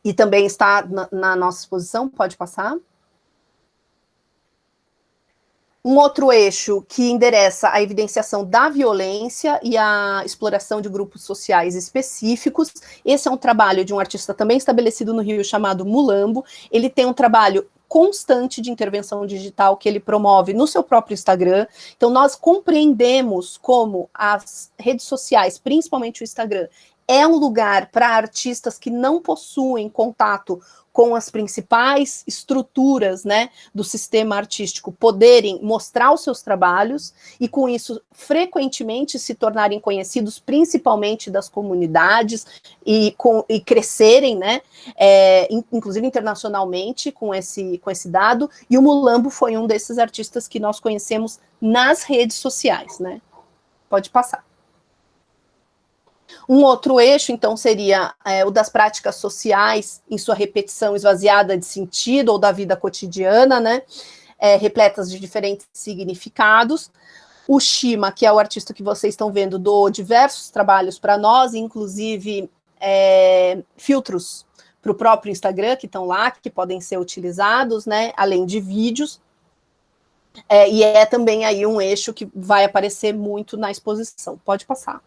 e também está na nossa exposição. Pode passar. Um outro eixo que endereça a evidenciação da violência e a exploração de grupos sociais específicos. Esse é um trabalho de um artista também estabelecido no Rio, chamado Mulambo. Ele tem um trabalho constante de intervenção digital que ele promove no seu próprio Instagram. Então, nós compreendemos como as redes sociais, principalmente o Instagram, é um lugar para artistas que não possuem contato com as principais estruturas, né, do sistema artístico, poderem mostrar os seus trabalhos e, com isso, frequentemente se tornarem conhecidos, principalmente das comunidades, e crescerem, né, inclusive internacionalmente, com esse dado. E o Mulambo foi um desses artistas que nós conhecemos nas redes sociais, né? Pode passar. Um outro eixo, então, seria o das práticas sociais em sua repetição esvaziada de sentido, ou da vida cotidiana, né, repletas de diferentes significados. O Shima, que é o artista que vocês estão vendo, doou diversos trabalhos para nós, inclusive filtros para o próprio Instagram, que estão lá, que podem ser utilizados, né, além de vídeos. E é também aí um eixo que vai aparecer muito na exposição. Pode passar.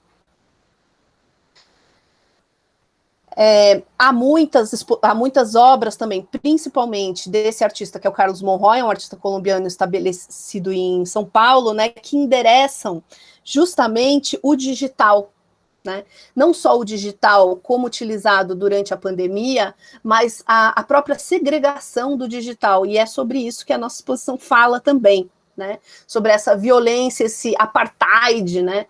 Há muitas obras também, principalmente desse artista, que é o Carlos Monroy, um artista colombiano estabelecido em São Paulo, né, que endereçam justamente o digital, né? Não só o digital como utilizado durante a pandemia, mas a própria segregação do digital, e é sobre isso que a nossa exposição fala também, né? Sobre essa violência, esse apartheid, né?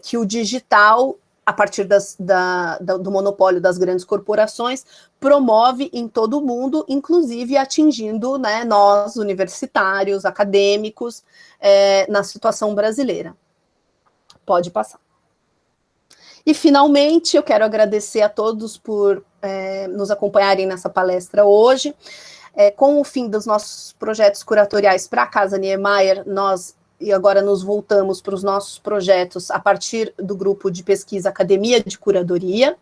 Que o digital, a partir do monopólio das grandes corporações, promove em todo o mundo, inclusive atingindo, né, nós, universitários, acadêmicos, na situação brasileira. Pode passar. E, finalmente, eu quero agradecer a todos por nos acompanharem nessa palestra hoje. Com o fim dos nossos projetos curatoriais para a Casa Niemeyer, e agora nos voltamos para os nossos projetos a partir do grupo de pesquisa Academia de Curadoria.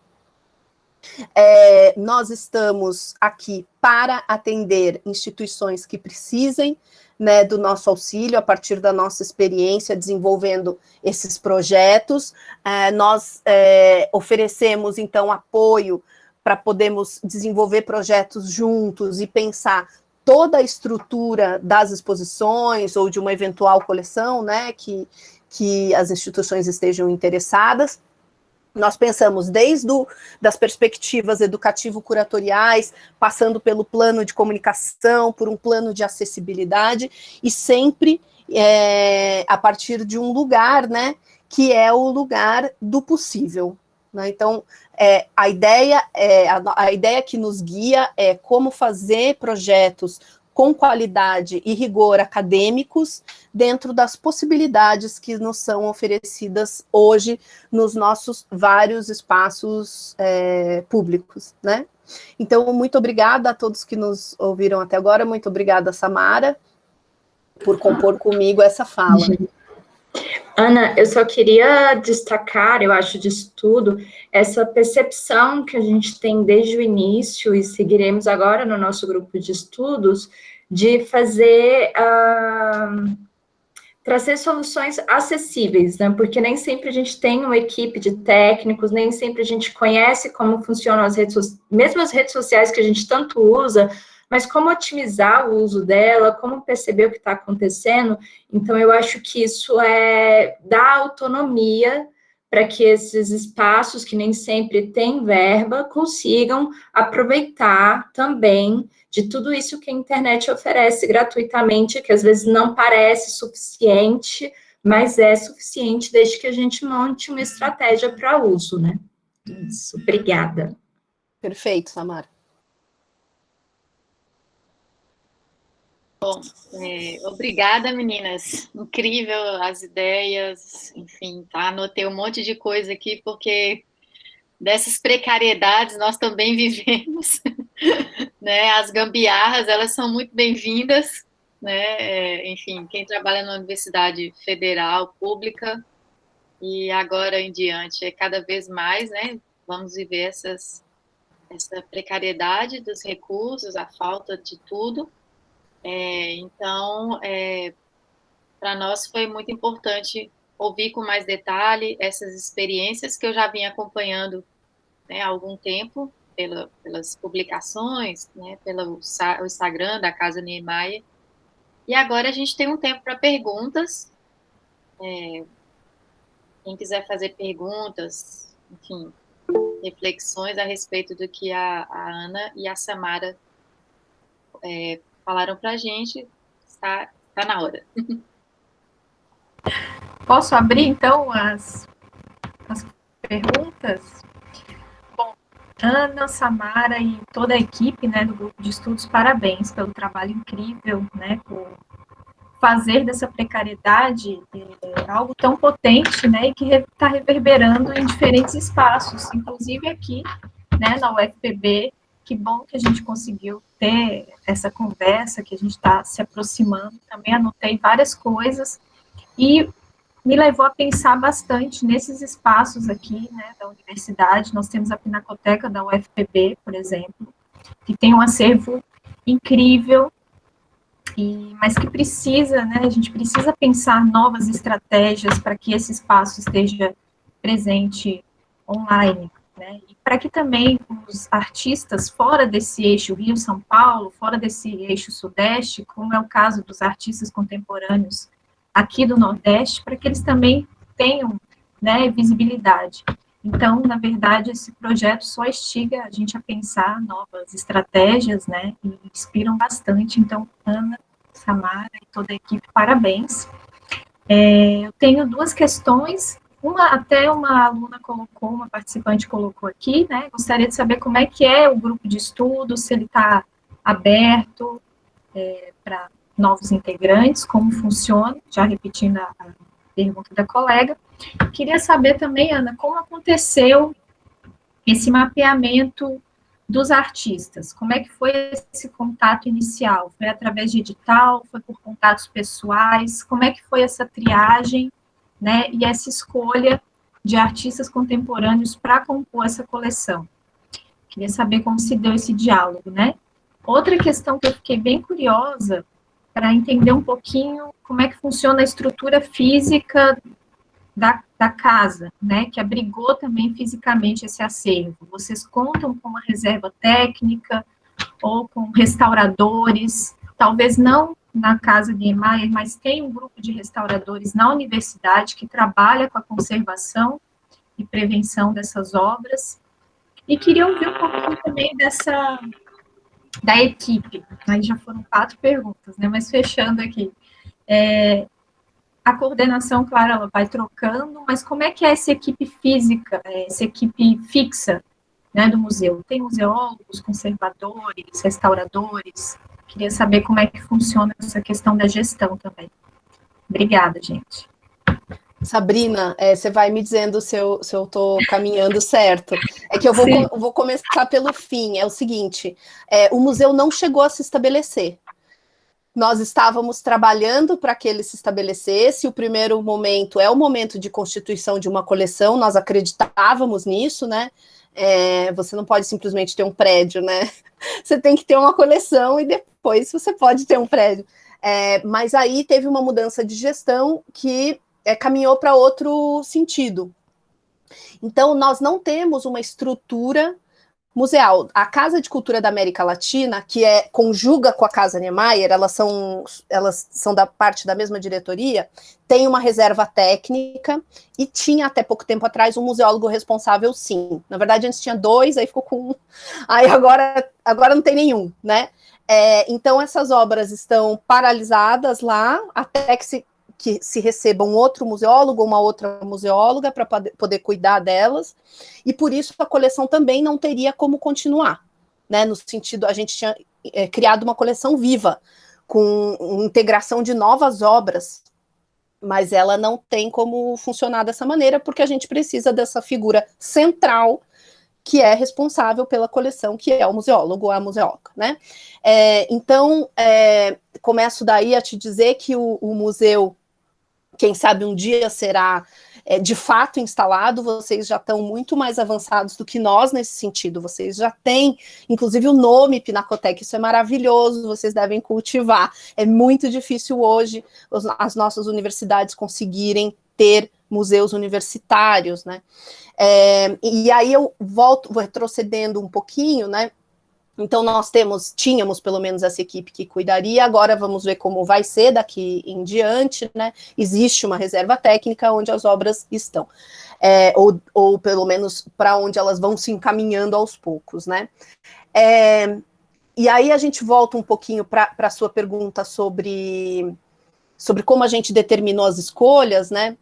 Nós estamos aqui para atender instituições que precisem, né, do nosso auxílio, a partir da nossa experiência desenvolvendo esses projetos. Nós oferecemos, então, apoio para podermos desenvolver projetos juntos e pensar toda a estrutura das exposições ou de uma eventual coleção, né, que as instituições estejam interessadas. Nós pensamos desde das perspectivas educativo-curatoriais, passando pelo plano de comunicação, por um plano de acessibilidade, e sempre a partir de um lugar, né, que é o lugar do possível. Né? Então, a ideia que nos guia é como fazer projetos com qualidade e rigor acadêmicos dentro das possibilidades que nos são oferecidas hoje nos nossos vários espaços públicos, né? Então, muito obrigada a todos que nos ouviram até agora, muito obrigada, Samara, por compor comigo essa fala. Ana, eu só queria destacar, eu acho, disso tudo, essa percepção que a gente tem desde o início, e seguiremos agora no nosso grupo de estudos, de fazer, trazer soluções acessíveis, né? Porque nem sempre a gente tem uma equipe de técnicos, nem sempre a gente conhece como funcionam as redes sociais, mesmo as redes sociais que a gente tanto usa, mas como otimizar o uso dela, como perceber o que está acontecendo. Então, eu acho que isso dá autonomia para que esses espaços, que nem sempre têm verba, consigam aproveitar também de tudo isso que a internet oferece gratuitamente, que às vezes não parece suficiente, mas é suficiente desde que a gente monte uma estratégia para uso, né? Isso, obrigada. Perfeito, Samara. Bom, obrigada, meninas. Incrível as ideias, enfim, tá? Anotei um monte de coisa aqui, porque dessas precariedades nós também vivemos, né? As gambiarras, elas são muito bem-vindas, né? Enfim, quem trabalha na Universidade Federal, pública, e agora em diante, cada vez mais, né? Vamos viver essa precariedade dos recursos, a falta de tudo. Então, para nós foi muito importante ouvir com mais detalhe essas experiências que eu já vinha acompanhando, né, há algum tempo, pelas publicações, né, pelo Instagram da Casa Niemeyer. E agora a gente tem um tempo para perguntas. Quem quiser fazer perguntas, enfim, reflexões a respeito do que a Ana e a Samara falaram para a gente, está na hora. Posso abrir, então, as perguntas? Bom, Ana, Samara e toda a equipe, né, do grupo de estudos, parabéns pelo trabalho incrível, né, por fazer dessa precariedade algo tão potente, né, e que está reverberando em diferentes espaços, inclusive aqui, né, na UFPB. Que bom que a gente conseguiu ter essa conversa, que a gente está se aproximando. Também anotei várias coisas e me levou a pensar bastante nesses espaços aqui, né, da universidade. Nós temos a Pinacoteca da UFPB, por exemplo, que tem um acervo incrível, mas que precisa, né, a gente precisa pensar novas estratégias para que esse espaço esteja presente online. Né, e para que também os artistas fora desse eixo Rio-São Paulo, fora desse eixo Sudeste, como é o caso dos artistas contemporâneos aqui do Nordeste, para que eles também tenham, né, visibilidade. Então, na verdade, esse projeto só instiga a gente a pensar novas estratégias, né, e inspiram bastante. Então, Ana, Samara e toda a equipe, parabéns. Eu tenho duas questões. Até uma aluna colocou, uma participante colocou aqui, né? Gostaria de saber como é que é o grupo de estudo, se ele está aberto para novos integrantes, como funciona, já repetindo a pergunta da colega. Queria saber também, Ana, como aconteceu esse mapeamento dos artistas? Como é que foi esse contato inicial? Foi através de edital? Foi por contatos pessoais? Como é que foi essa triagem, né, e essa escolha de artistas contemporâneos para compor essa coleção? Queria saber como se deu esse diálogo, né? Outra questão que eu fiquei bem curiosa, para entender um pouquinho como é que funciona a estrutura física da casa, né, que abrigou também fisicamente esse acervo? Vocês contam com uma reserva técnica ou com restauradores? Talvez não na casa Niemeyer, mas tem um grupo de restauradores na universidade que trabalha com a conservação e prevenção dessas obras. E queria ouvir um pouquinho também da equipe. Aí já foram 4 perguntas, né? Mas fechando aqui. A coordenação, claro, ela vai trocando, mas como é que é essa equipe física, essa equipe fixa, né, do museu? Tem museólogos, conservadores, restauradores? Queria saber como é que funciona essa questão da gestão também. Obrigada, gente. Sabrina, você vai me dizendo se eu estou caminhando certo. É que eu vou começar pelo fim. É o seguinte, o museu não chegou a se estabelecer. Nós estávamos trabalhando para que ele se estabelecesse. O primeiro momento é o momento de constituição de uma coleção, nós acreditávamos nisso, né? Você não pode simplesmente ter um prédio, né? Você tem que ter uma coleção e depois você pode ter um prédio. Mas aí teve uma mudança de gestão que caminhou para outro sentido. Então, nós não temos uma estrutura museal. A Casa de Cultura da América Latina, que conjuga com a Casa Niemeyer, elas são da parte da mesma diretoria, tem uma reserva técnica e tinha até pouco tempo atrás um museólogo responsável, sim. Na verdade, antes tinha 2, aí ficou com 1. Aí agora não tem nenhum, né? Então, essas obras estão paralisadas lá, até que se receba um outro museólogo ou uma outra museóloga para poder cuidar delas, e por isso a coleção também não teria como continuar, né? No sentido, a gente tinha criado uma coleção viva, com integração de novas obras, mas ela não tem como funcionar dessa maneira, porque a gente precisa dessa figura central que é responsável pela coleção, que é o museólogo ou a museóloga, né? Então, começo daí a te dizer que o museu, quem sabe um dia será de fato instalado. Vocês já estão muito mais avançados do que nós nesse sentido, vocês já têm, inclusive, o nome Pinacoteca, isso é maravilhoso, vocês devem cultivar. É muito difícil hoje as nossas universidades conseguirem ter museus universitários, né? E aí eu vou retrocedendo um pouquinho, né? Então, nós tínhamos pelo menos essa equipe que cuidaria, agora vamos ver como vai ser daqui em diante, né? Existe uma reserva técnica onde as obras estão, ou pelo menos para onde elas vão se encaminhando aos poucos, né? E aí a gente volta um pouquinho para a sua pergunta sobre como a gente determinou as escolhas, né?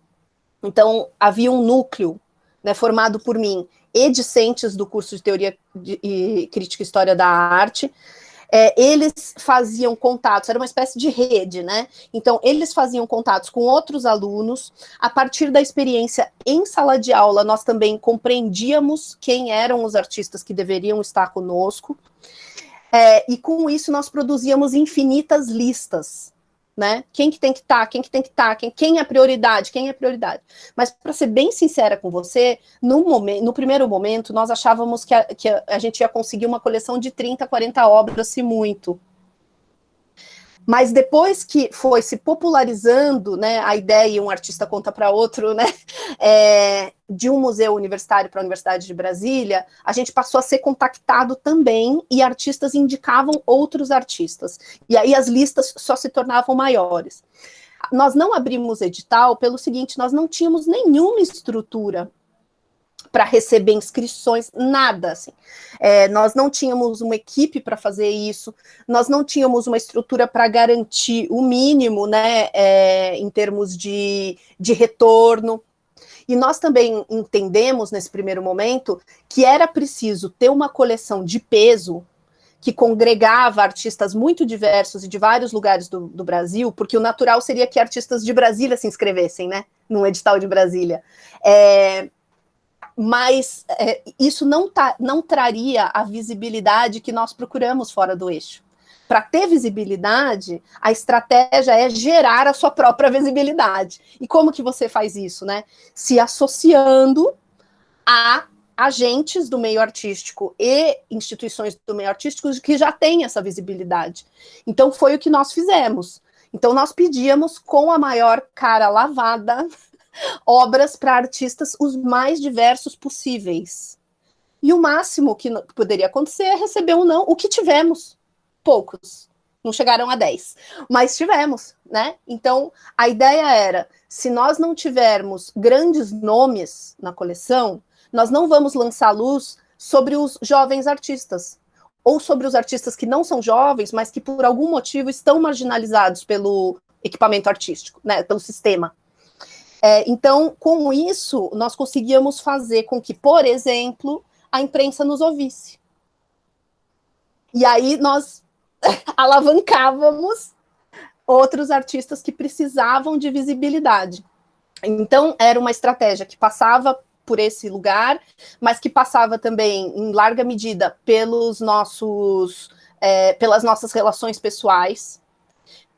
Então, havia um núcleo, né, formado por mim e discentes do curso de Teoria e Crítica e História da Arte. Eles faziam contatos, era uma espécie de rede, né? Então, eles faziam contatos com outros alunos. A partir da experiência em sala de aula, nós também compreendíamos quem eram os artistas que deveriam estar conosco. E com isso, nós produzíamos infinitas listas, né? Quem que tem que estar, quem é prioridade, Mas, para ser bem sincera com você, no primeiro momento, nós achávamos que a gente ia conseguir uma coleção de 30, 40 obras, se muito. Mas depois que foi se popularizando, né, a ideia, um artista conta para outro, né, de um museu universitário para a Universidade de Brasília, a gente passou a ser contactado também, e artistas indicavam outros artistas. E aí as listas só se tornavam maiores. Nós não abrimos edital pelo seguinte: nós não tínhamos nenhuma estrutura para receber inscrições, nada, assim. Nós não tínhamos uma equipe para fazer isso, nós não tínhamos uma estrutura para garantir o mínimo, né, em termos de retorno. E nós também entendemos, nesse primeiro momento, que era preciso ter uma coleção de peso que congregava artistas muito diversos e de vários lugares do Brasil, porque o natural seria que artistas de Brasília se inscrevessem, né, num edital de Brasília. Mas isso não traria a visibilidade que nós procuramos fora do eixo. Para ter visibilidade, a estratégia é gerar a sua própria visibilidade. E como que você faz isso, né? Se associando a agentes do meio artístico e instituições do meio artístico que já têm essa visibilidade. Então, foi o que nós fizemos. Então, nós pedíamos com a maior cara lavada obras para artistas os mais diversos possíveis. E o máximo que poderia acontecer é receber um não, o que tivemos, poucos, não chegaram a 10, mas tivemos, né? Então, a ideia era, se nós não tivermos grandes nomes na coleção, nós não vamos lançar luz sobre os jovens artistas, ou sobre os artistas que não são jovens, mas que por algum motivo estão marginalizados pelo equipamento artístico, né, pelo sistema. Então, com isso, nós conseguíamos fazer com que, por exemplo, a imprensa nos ouvisse. E aí nós alavancávamos outros artistas que precisavam de visibilidade. Então, era uma estratégia que passava por esse lugar, mas que passava também, em larga medida, pelas nossas relações pessoais,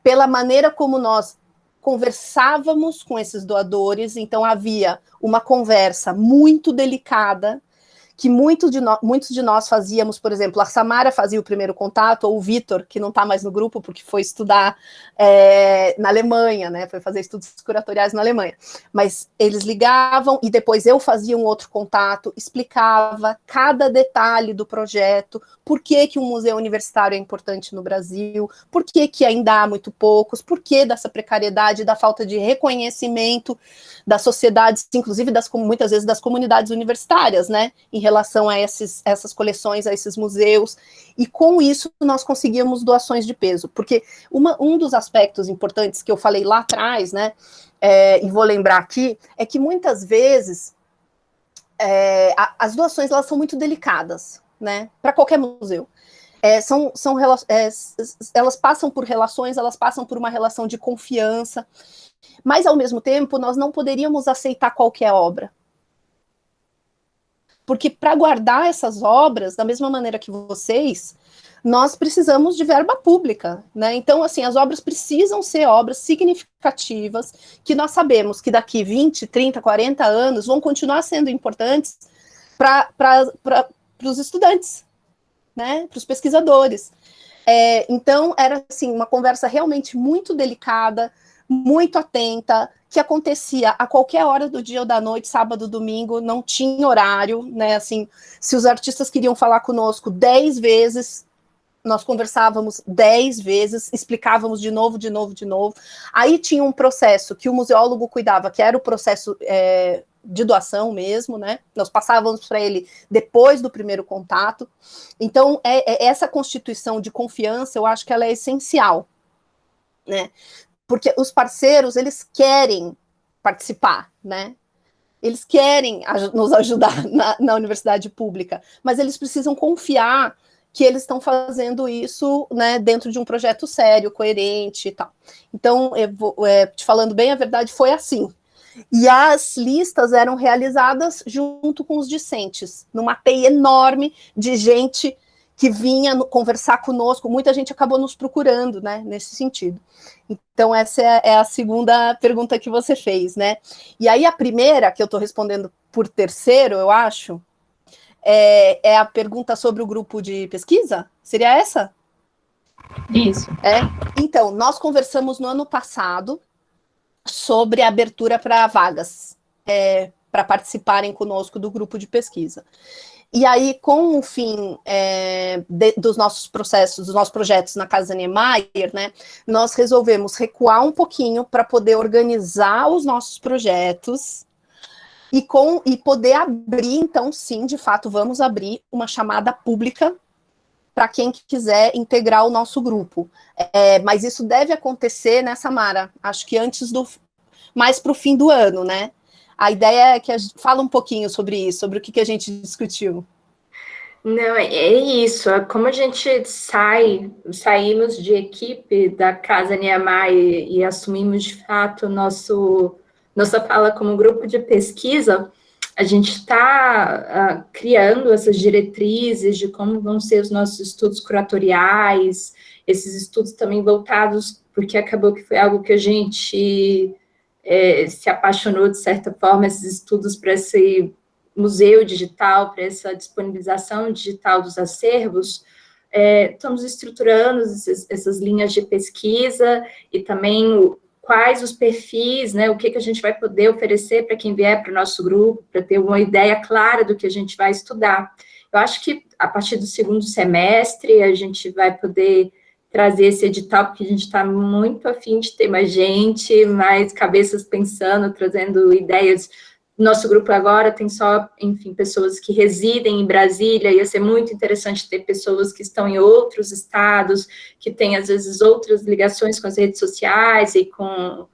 pela maneira como nós conversávamos com esses doadores. Então, havia uma conversa muito delicada, que muitos de nós fazíamos. Por exemplo, a Samara fazia o primeiro contato, ou o Vitor, que não está mais no grupo, porque foi estudar na Alemanha, né? Foi fazer estudos curatoriais na Alemanha. Mas eles ligavam, e depois eu fazia um outro contato, explicava cada detalhe do projeto, por que um museu universitário é importante no Brasil, por que ainda há muito poucos, por que dessa precariedade, da falta de reconhecimento das sociedades, inclusive muitas vezes das comunidades universitárias, né, em relação a essas coleções, a esses museus, e com isso nós conseguíamos doações de peso, porque um dos aspectos importantes que eu falei lá atrás, né, e vou lembrar aqui, é que muitas vezes as doações elas são muito delicadas, né, para qualquer museu. Elas passam por relações, elas passam por uma relação de confiança, mas, ao mesmo tempo, nós não poderíamos aceitar qualquer obra. Porque, para guardar essas obras, da mesma maneira que vocês, nós precisamos de verba pública, né? Então, assim, as obras precisam ser obras significativas, que nós sabemos que daqui 20, 30, 40 anos vão continuar sendo importantes para os estudantes, né? Para os pesquisadores. Então, era, assim, uma conversa realmente muito delicada, muito atenta, que acontecia a qualquer hora do dia ou da noite, sábado, domingo, não tinha horário, né, assim, se os artistas queriam falar conosco 10 vezes, nós conversávamos 10 vezes, explicávamos de novo, aí tinha um processo que o museólogo cuidava, que era o processo de doação mesmo, né, nós passávamos para ele depois do primeiro contato. Então, essa constituição de confiança, eu acho que ela é essencial, né, porque os parceiros, eles querem participar, né? Eles querem nos ajudar na universidade pública, mas eles precisam confiar que eles estão fazendo isso, né, dentro de um projeto sério, coerente e tal. Então, te falando bem a verdade, foi assim. E as listas eram realizadas junto com os discentes, numa teia enorme de gente que vinha conversar conosco, muita gente acabou nos procurando, né, nesse sentido. Então, essa é a segunda pergunta que você fez, né? E aí, a primeira, que eu estou respondendo por terceiro, eu acho, é a pergunta sobre o grupo de pesquisa? Seria essa? Isso. Então, nós conversamos no ano passado sobre a abertura para vagas, para participarem conosco do grupo de pesquisa. E aí, com o fim dos nossos processos, dos nossos projetos na Casa Niemeyer, né, nós resolvemos recuar um pouquinho para poder organizar os nossos projetos e poder abrir, então, sim, de fato, vamos abrir uma chamada pública para quem quiser integrar o nosso grupo. Mas isso deve acontecer, né, Samara? Acho que mais para o fim do ano, né? A ideia é que a gente fala um pouquinho sobre isso, sobre o que a gente discutiu. Não, é isso. Como a gente saímos de equipe da Casa Niemeyer e assumimos, de fato, nossa fala como grupo de pesquisa, a gente está criando essas diretrizes de como vão ser os nossos estudos curatoriais, esses estudos também voltados, porque acabou que foi algo que a gente se apaixonou, de certa forma, esses estudos para esse museu digital, para essa disponibilização digital dos acervos. Estamos estruturando essas linhas de pesquisa e também quais os perfis, né, o que a gente vai poder oferecer para quem vier para o nosso grupo, para ter uma ideia clara do que a gente vai estudar. Eu acho que a partir do segundo semestre a gente vai poder trazer esse edital, porque a gente está muito afim de ter mais gente, mais cabeças pensando, trazendo ideias. Nosso grupo agora tem só, enfim, pessoas que residem em Brasília, ia ser muito interessante ter pessoas que estão em outros estados, que têm, às vezes, outras ligações com as redes sociais e com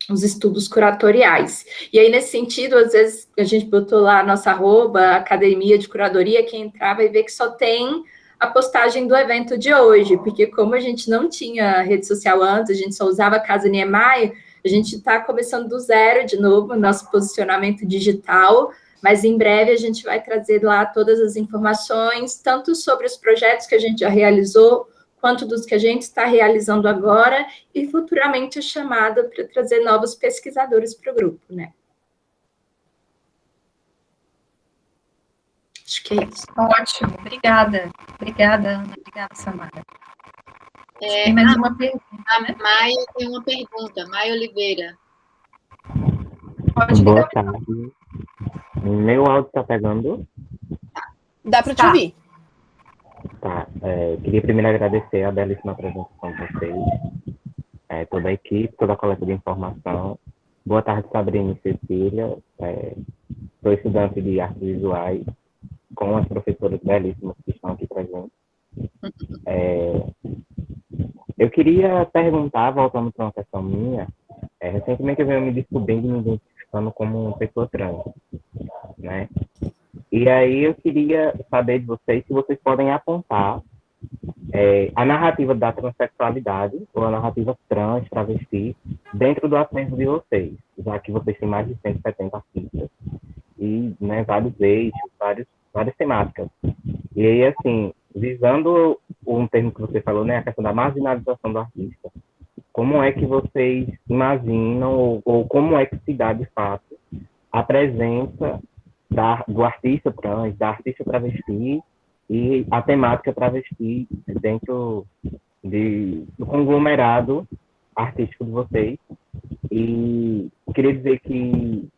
os estudos curatoriais. E aí, nesse sentido, às vezes, a gente botou lá a nossa @, academia de curadoria, quem entrava e vê que só tem a postagem do evento de hoje, porque como a gente não tinha rede social antes, a gente só usava a Casa Niemeyer, a gente está começando do zero de novo, nosso posicionamento digital, mas em breve a gente vai trazer lá todas as informações, tanto sobre os projetos que a gente já realizou, quanto dos que a gente está realizando agora, e futuramente a chamada para trazer novos pesquisadores para o grupo, né? Acho que é isso. Ótimo, obrigada. Obrigada, Ana. Obrigada, Samara. Tem mais uma pergunta, né? Maia tem uma pergunta. Maia Oliveira. Pode Boa ligar. tarde. Meu áudio está pegando? Dá para te Tá. ouvir. Tá. Queria primeiro agradecer a belíssima apresentação de vocês, toda a equipe, toda a coleta de informação. Boa tarde, Sabrina e Cecília. Sou estudante de artes visuais, com as professoras belíssimas que estão aqui presentes. Eu queria perguntar, voltando para uma questão minha, recentemente eu venho me descobrindo e me identificando como uma pessoa trans, né? E aí eu queria saber de vocês se vocês podem apontar a narrativa da transexualidade, ou a narrativa trans, travesti, dentro do acervo de vocês, já que vocês têm mais de 170 artistas, e, né, vários eixos, várias temáticas. E aí, assim, visando um termo que você falou, né, a questão da marginalização do artista, como é que vocês imaginam, ou como é que se dá, de fato, a presença do artista trans, da artista travesti, e a temática travesti dentro do conglomerado artístico de vocês? E queria dizer que,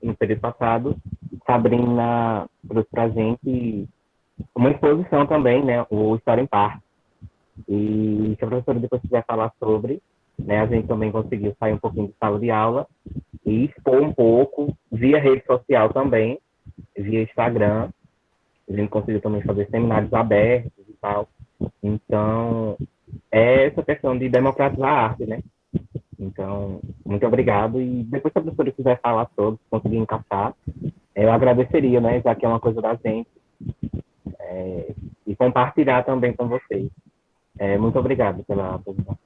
no período passado, Sabrina trouxe para a gente uma exposição também, né, o História em Parte. E se a professora depois quiser falar sobre, né, a gente também conseguiu sair um pouquinho de sala de aula e expor um pouco via rede social também, via Instagram. A gente conseguiu também fazer seminários abertos e tal. Então, é essa questão de democratizar a arte, né? Então, muito obrigado. E depois, se a professora quiser falar sobre, se conseguir encaixar, eu agradeceria, né? Já que é uma coisa da gente. E compartilhar também com vocês. Muito obrigado pela apresentação.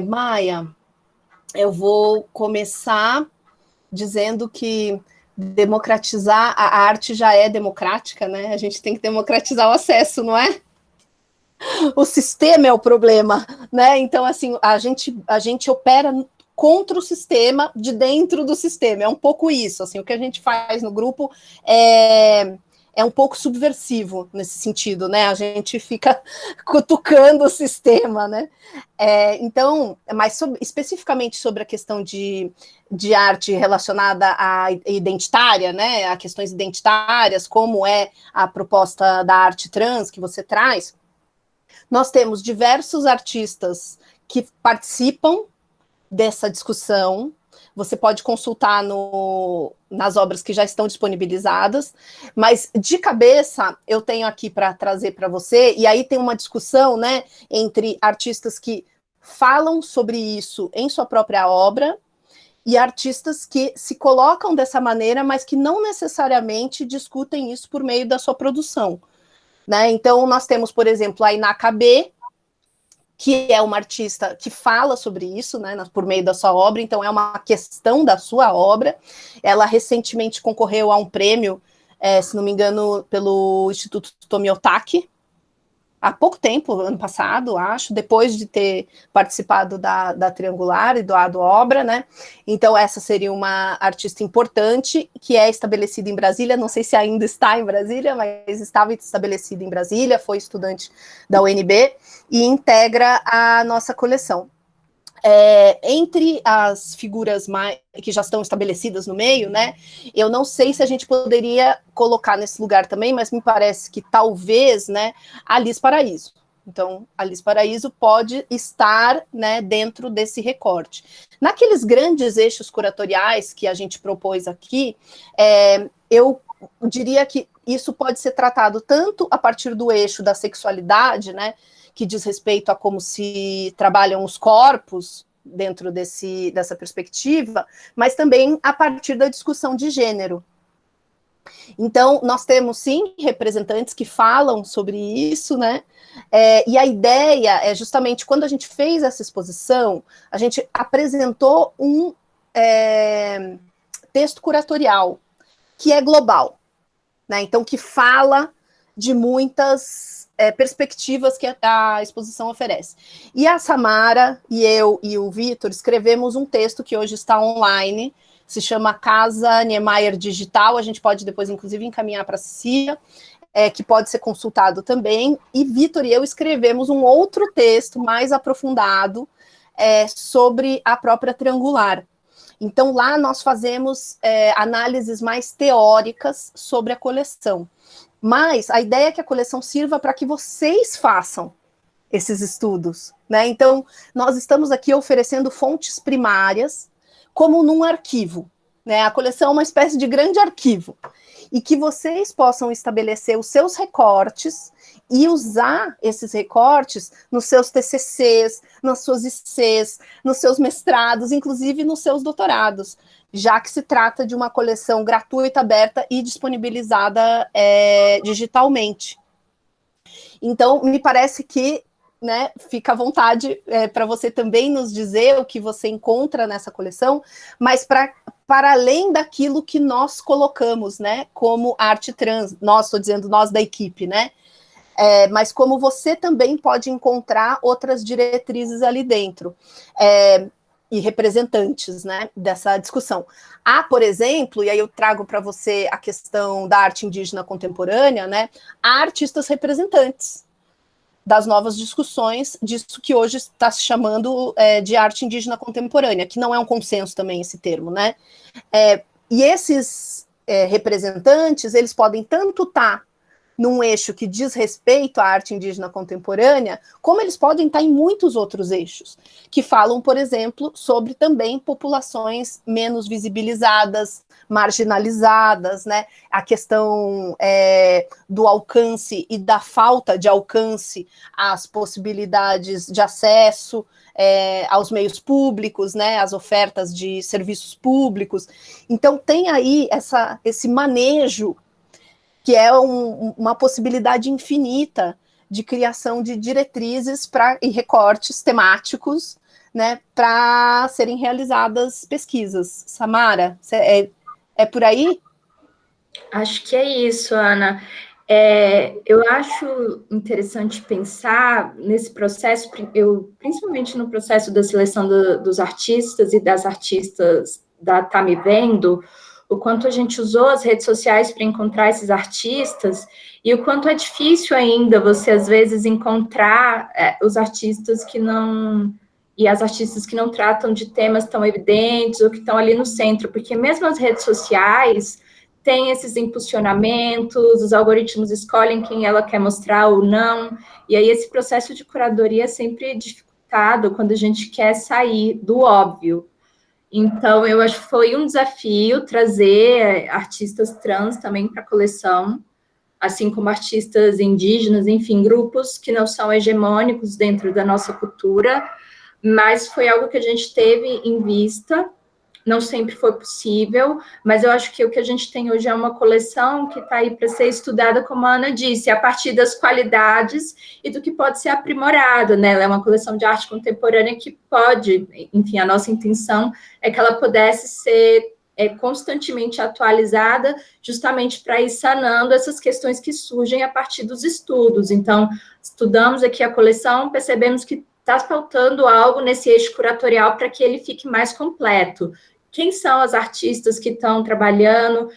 Maia, eu vou começar dizendo que democratizar a arte já é democrática, né? A gente tem que democratizar o acesso, não é? O sistema é o problema, né? Então, assim, a gente opera contra o sistema, de dentro do sistema. É um pouco isso, assim, o que a gente faz no grupo é um pouco subversivo nesse sentido, né? A gente fica cutucando o sistema, né? Então, mas especificamente sobre a questão de arte relacionada à identitária, né? A questões identitárias, como é a proposta da arte trans que você traz, nós temos diversos artistas que participam dessa discussão. Você pode consultar nas obras que já estão disponibilizadas, mas de cabeça eu tenho aqui para trazer para você, e aí tem uma discussão, né, entre artistas que falam sobre isso em sua própria obra e artistas que se colocam dessa maneira, mas que não necessariamente discutem isso por meio da sua produção, né? Então nós temos, por exemplo, a Iná Cabé, que é uma artista que fala sobre isso, né, por meio da sua obra, então é uma questão da sua obra. Ela recentemente concorreu a um prêmio, se não me engano, pelo Instituto Tomi Otaki, há pouco tempo, ano passado, acho, depois de ter participado da Triangular e doado obra, né? Então, essa seria uma artista importante, que é estabelecida em Brasília, não sei se ainda está em Brasília, mas estava estabelecida em Brasília, foi estudante da UNB e integra a nossa coleção. Entre as figuras que já estão estabelecidas no meio, né, eu não sei se a gente poderia colocar nesse lugar também, mas me parece que talvez, né, a Liz Paraíso. Então, a Liz Paraíso pode estar, né, dentro desse recorte. Naqueles grandes eixos curatoriais que a gente propôs aqui, eu diria que isso pode ser tratado tanto a partir do eixo da sexualidade, né, que diz respeito a como se trabalham os corpos dentro dessa perspectiva, mas também a partir da discussão de gênero. Então, nós temos, sim, representantes que falam sobre isso, né? E a ideia é justamente, quando a gente fez essa exposição, a gente apresentou um texto curatorial, que é global, né? Então, que fala de muitas perspectivas que a exposição oferece. E a Samara, e eu e o Vitor escrevemos um texto que hoje está online, se chama Casa Niemeyer Digital, a gente pode depois, inclusive, encaminhar para a Cecília, que pode ser consultado também, e Vitor e eu escrevemos um outro texto mais aprofundado sobre a própria Triangular. Então, lá nós fazemos análises mais teóricas sobre a coleção. Mas a ideia é que a coleção sirva para que vocês façam esses estudos, né? Então, nós estamos aqui oferecendo fontes primárias, como num arquivo, né? A coleção é uma espécie de grande arquivo, e que vocês possam estabelecer os seus recortes e usar esses recortes nos seus TCCs, nas suas ICs, nos seus mestrados, inclusive nos seus doutorados, já que se trata de uma coleção gratuita, aberta e disponibilizada digitalmente. Então, me parece que, né, fica à vontade para você também nos dizer o que você encontra nessa coleção, mas para além daquilo que nós colocamos, né, como arte trans, nós, estou dizendo nós da equipe, né, mas como você também pode encontrar outras diretrizes ali dentro. E representantes, né, dessa discussão. Há, por exemplo, e aí eu trago para você a questão da arte indígena contemporânea, né, há artistas representantes das novas discussões disso que hoje está se chamando de arte indígena contemporânea, que não é um consenso também esse termo, né, e esses representantes, eles podem tanto estar num eixo que diz respeito à arte indígena contemporânea, como eles podem estar em muitos outros eixos, que falam, por exemplo, sobre também populações menos visibilizadas, marginalizadas, né? A questão do alcance e da falta de alcance às possibilidades de acesso aos meios públicos, né? Às ofertas de serviços públicos. Então, tem aí esse manejo que é uma possibilidade infinita de criação de diretrizes e recortes temáticos, né, para serem realizadas pesquisas. Samara, é por aí? Acho que é isso, Ana. Eu acho interessante pensar nesse processo, principalmente no processo da seleção dos artistas e das artistas da Tá Me Vendo, o quanto a gente usou as redes sociais para encontrar esses artistas e o quanto é difícil ainda você, às vezes, encontrar os artistas e as artistas que não tratam de temas tão evidentes ou que estão ali no centro, porque mesmo as redes sociais têm esses impulsionamentos, os algoritmos escolhem quem ela quer mostrar ou não, e aí esse processo de curadoria é sempre dificultado quando a gente quer sair do óbvio. Então, eu acho que foi um desafio trazer artistas trans também para a coleção, assim como artistas indígenas, enfim, grupos que não são hegemônicos dentro da nossa cultura, mas foi algo que a gente teve em vista, não sempre foi possível, mas eu acho que o que a gente tem hoje é uma coleção que está aí para ser estudada, como a Ana disse, a partir das qualidades e do que pode ser aprimorado, né? Ela é uma coleção de arte contemporânea que pode, enfim, a nossa intenção é que ela pudesse ser constantemente atualizada, justamente para ir sanando essas questões que surgem a partir dos estudos. Então, estudamos aqui a coleção, percebemos que está faltando algo nesse eixo curatorial para que ele fique mais completo. Quem são as artistas que estão trabalhando?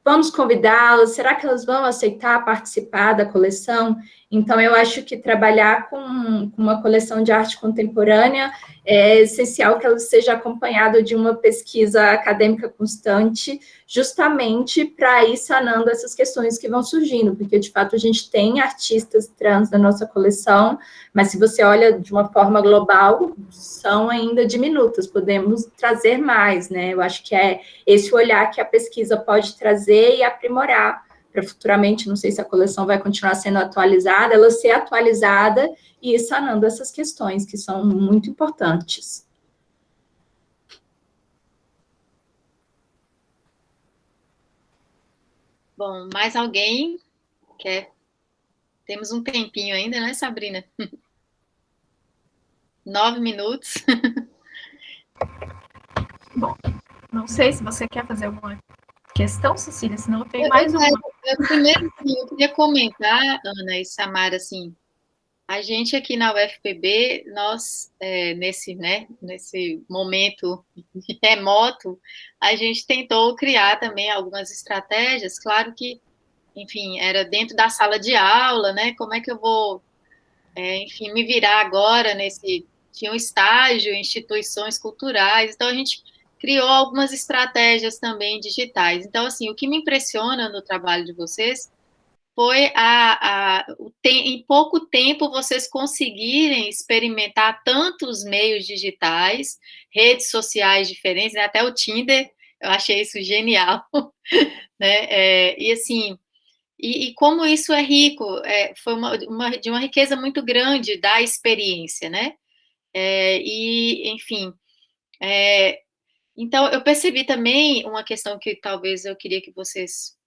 Vamos convidá-las? Será que elas vão aceitar participar da coleção? Então, eu acho que trabalhar com uma coleção de arte contemporânea é essencial que ela seja acompanhada de uma pesquisa acadêmica constante, justamente para ir sanando essas questões que vão surgindo, porque, de fato, a gente tem artistas trans na nossa coleção, mas se você olha de uma forma global, são ainda diminutas, podemos trazer mais, né? Eu acho que é esse olhar que a pesquisa pode trazer e aprimorar, para futuramente, não sei se a coleção vai continuar sendo atualizada, ela ser atualizada e ir sanando essas questões que são muito importantes. Bom, mais alguém quer? Temos um tempinho ainda, né, Sabrina? 9 minutos. Bom, não sei se você quer fazer alguma questão, Cecília, senão eu tenho mais uma. Primeiro, eu queria comentar, Ana e Samara, assim, a gente aqui na UFPB, nós, nesse momento remoto, a gente tentou criar também algumas estratégias, claro que, enfim, era dentro da sala de aula, né, como é que eu vou, enfim, me virar agora tinha um estágio em instituições culturais, então a gente criou algumas estratégias também digitais. Então, assim, o que me impressiona no trabalho de vocês foi em pouco tempo vocês conseguirem experimentar tantos meios digitais, redes sociais diferentes, né? Até o Tinder, eu achei isso genial, né? E assim, e como isso é rico, foi de uma riqueza muito grande da experiência, né? Enfim, então eu percebi também uma questão que talvez eu queria que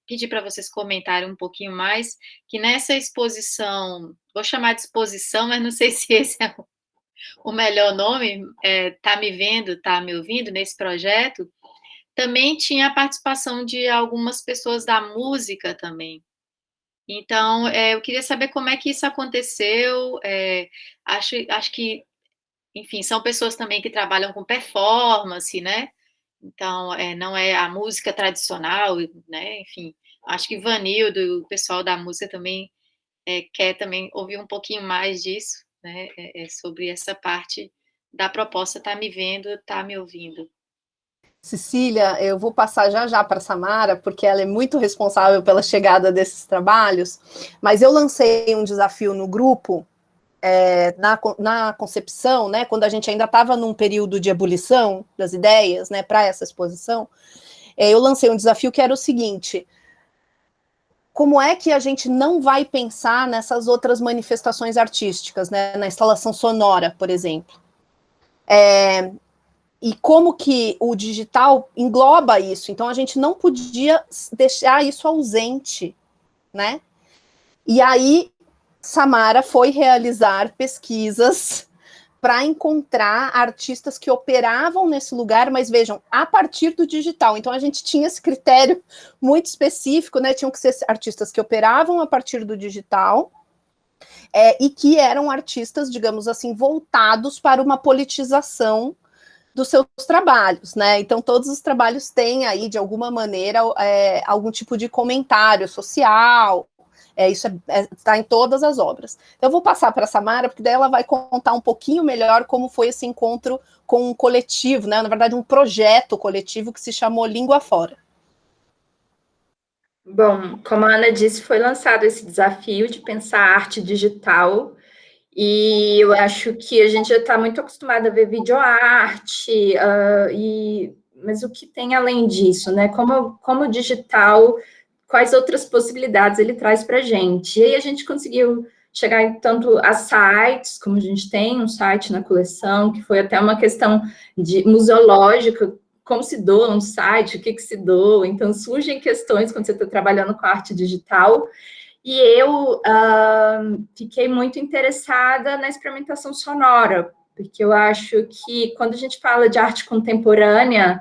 pedir para vocês comentarem um pouquinho mais, que nessa exposição, vou chamar de exposição, mas não sei se esse é o melhor nome, tá me vendo, tá me ouvindo nesse projeto, também tinha a participação de algumas pessoas da música também. Então, eu queria saber como é que isso aconteceu, acho que, enfim, são pessoas também que trabalham com performance, né? Então, não é a música tradicional, né? Enfim, acho que Vanildo e o pessoal da música também quer também ouvir um pouquinho mais disso, né? Sobre essa parte da proposta Tá Me Vendo, Tá Me Ouvindo. Cecília, eu vou passar já para a Samara, porque ela é muito responsável pela chegada desses trabalhos, mas eu lancei um desafio no grupo, na concepção, né, quando a gente ainda estava num período de ebulição das ideias, né, para essa exposição, eu lancei um desafio que era o seguinte: como é que a gente não vai pensar nessas outras manifestações artísticas, né, na instalação sonora, por exemplo? E como que o digital engloba isso? Então, a gente não podia deixar isso ausente, né? E aí, Samara foi realizar pesquisas para encontrar artistas que operavam nesse lugar, mas vejam, a partir do digital. Então, a gente tinha esse critério muito específico, né? Tinham que ser artistas que operavam a partir do digital, e que eram artistas, digamos assim, voltados para uma politização dos seus trabalhos, né? Então, todos os trabalhos têm aí, de alguma maneira, algum tipo de comentário social. Isso está em todas as obras. Eu vou passar para a Samara, porque daí ela vai contar um pouquinho melhor como foi esse encontro com um coletivo, né? Na verdade, um projeto coletivo que se chamou Língua Fora. Bom, como a Ana disse, foi lançado esse desafio de pensar arte digital, e eu acho que a gente já está muito acostumado a ver videoarte, mas o que tem além disso, né? Como o digital, quais outras possibilidades ele traz para a gente? E aí a gente conseguiu chegar em tanto a sites, como a gente tem um site na coleção, que foi até uma questão museológica, como se doa um site, o que se doa. Então, surgem questões quando você está trabalhando com arte digital. E eu fiquei muito interessada na experimentação sonora, porque eu acho que quando a gente fala de arte contemporânea,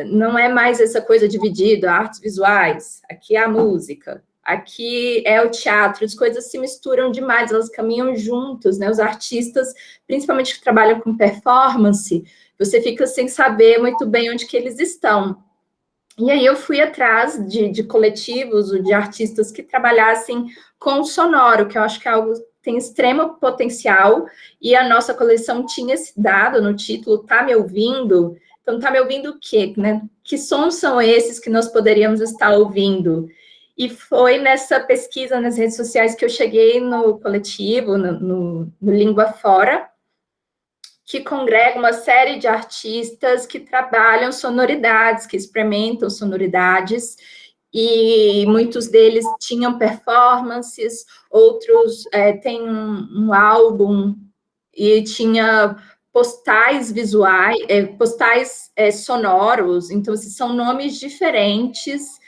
não é mais essa coisa dividida, artes visuais, aqui é a música, aqui é o teatro, as coisas se misturam demais, elas caminham juntas, né? Os artistas, principalmente que trabalham com performance, você fica sem saber muito bem onde que eles estão. E aí eu fui atrás de coletivos, de artistas que trabalhassem com o sonoro, que eu acho que é algo que tem extremo potencial, e a nossa coleção tinha esse dado no título, Tá Me Ouvindo? Então, tá me ouvindo o quê? Né? Que sons são esses que nós poderíamos estar ouvindo? E foi nessa pesquisa nas redes sociais que eu cheguei no coletivo, no Língua Fora, que congrega uma série de artistas que trabalham sonoridades, que experimentam sonoridades, e muitos deles tinham performances, outros têm um álbum, e tinha postais visuais, postais sonoros, então, assim, são nomes diferentes,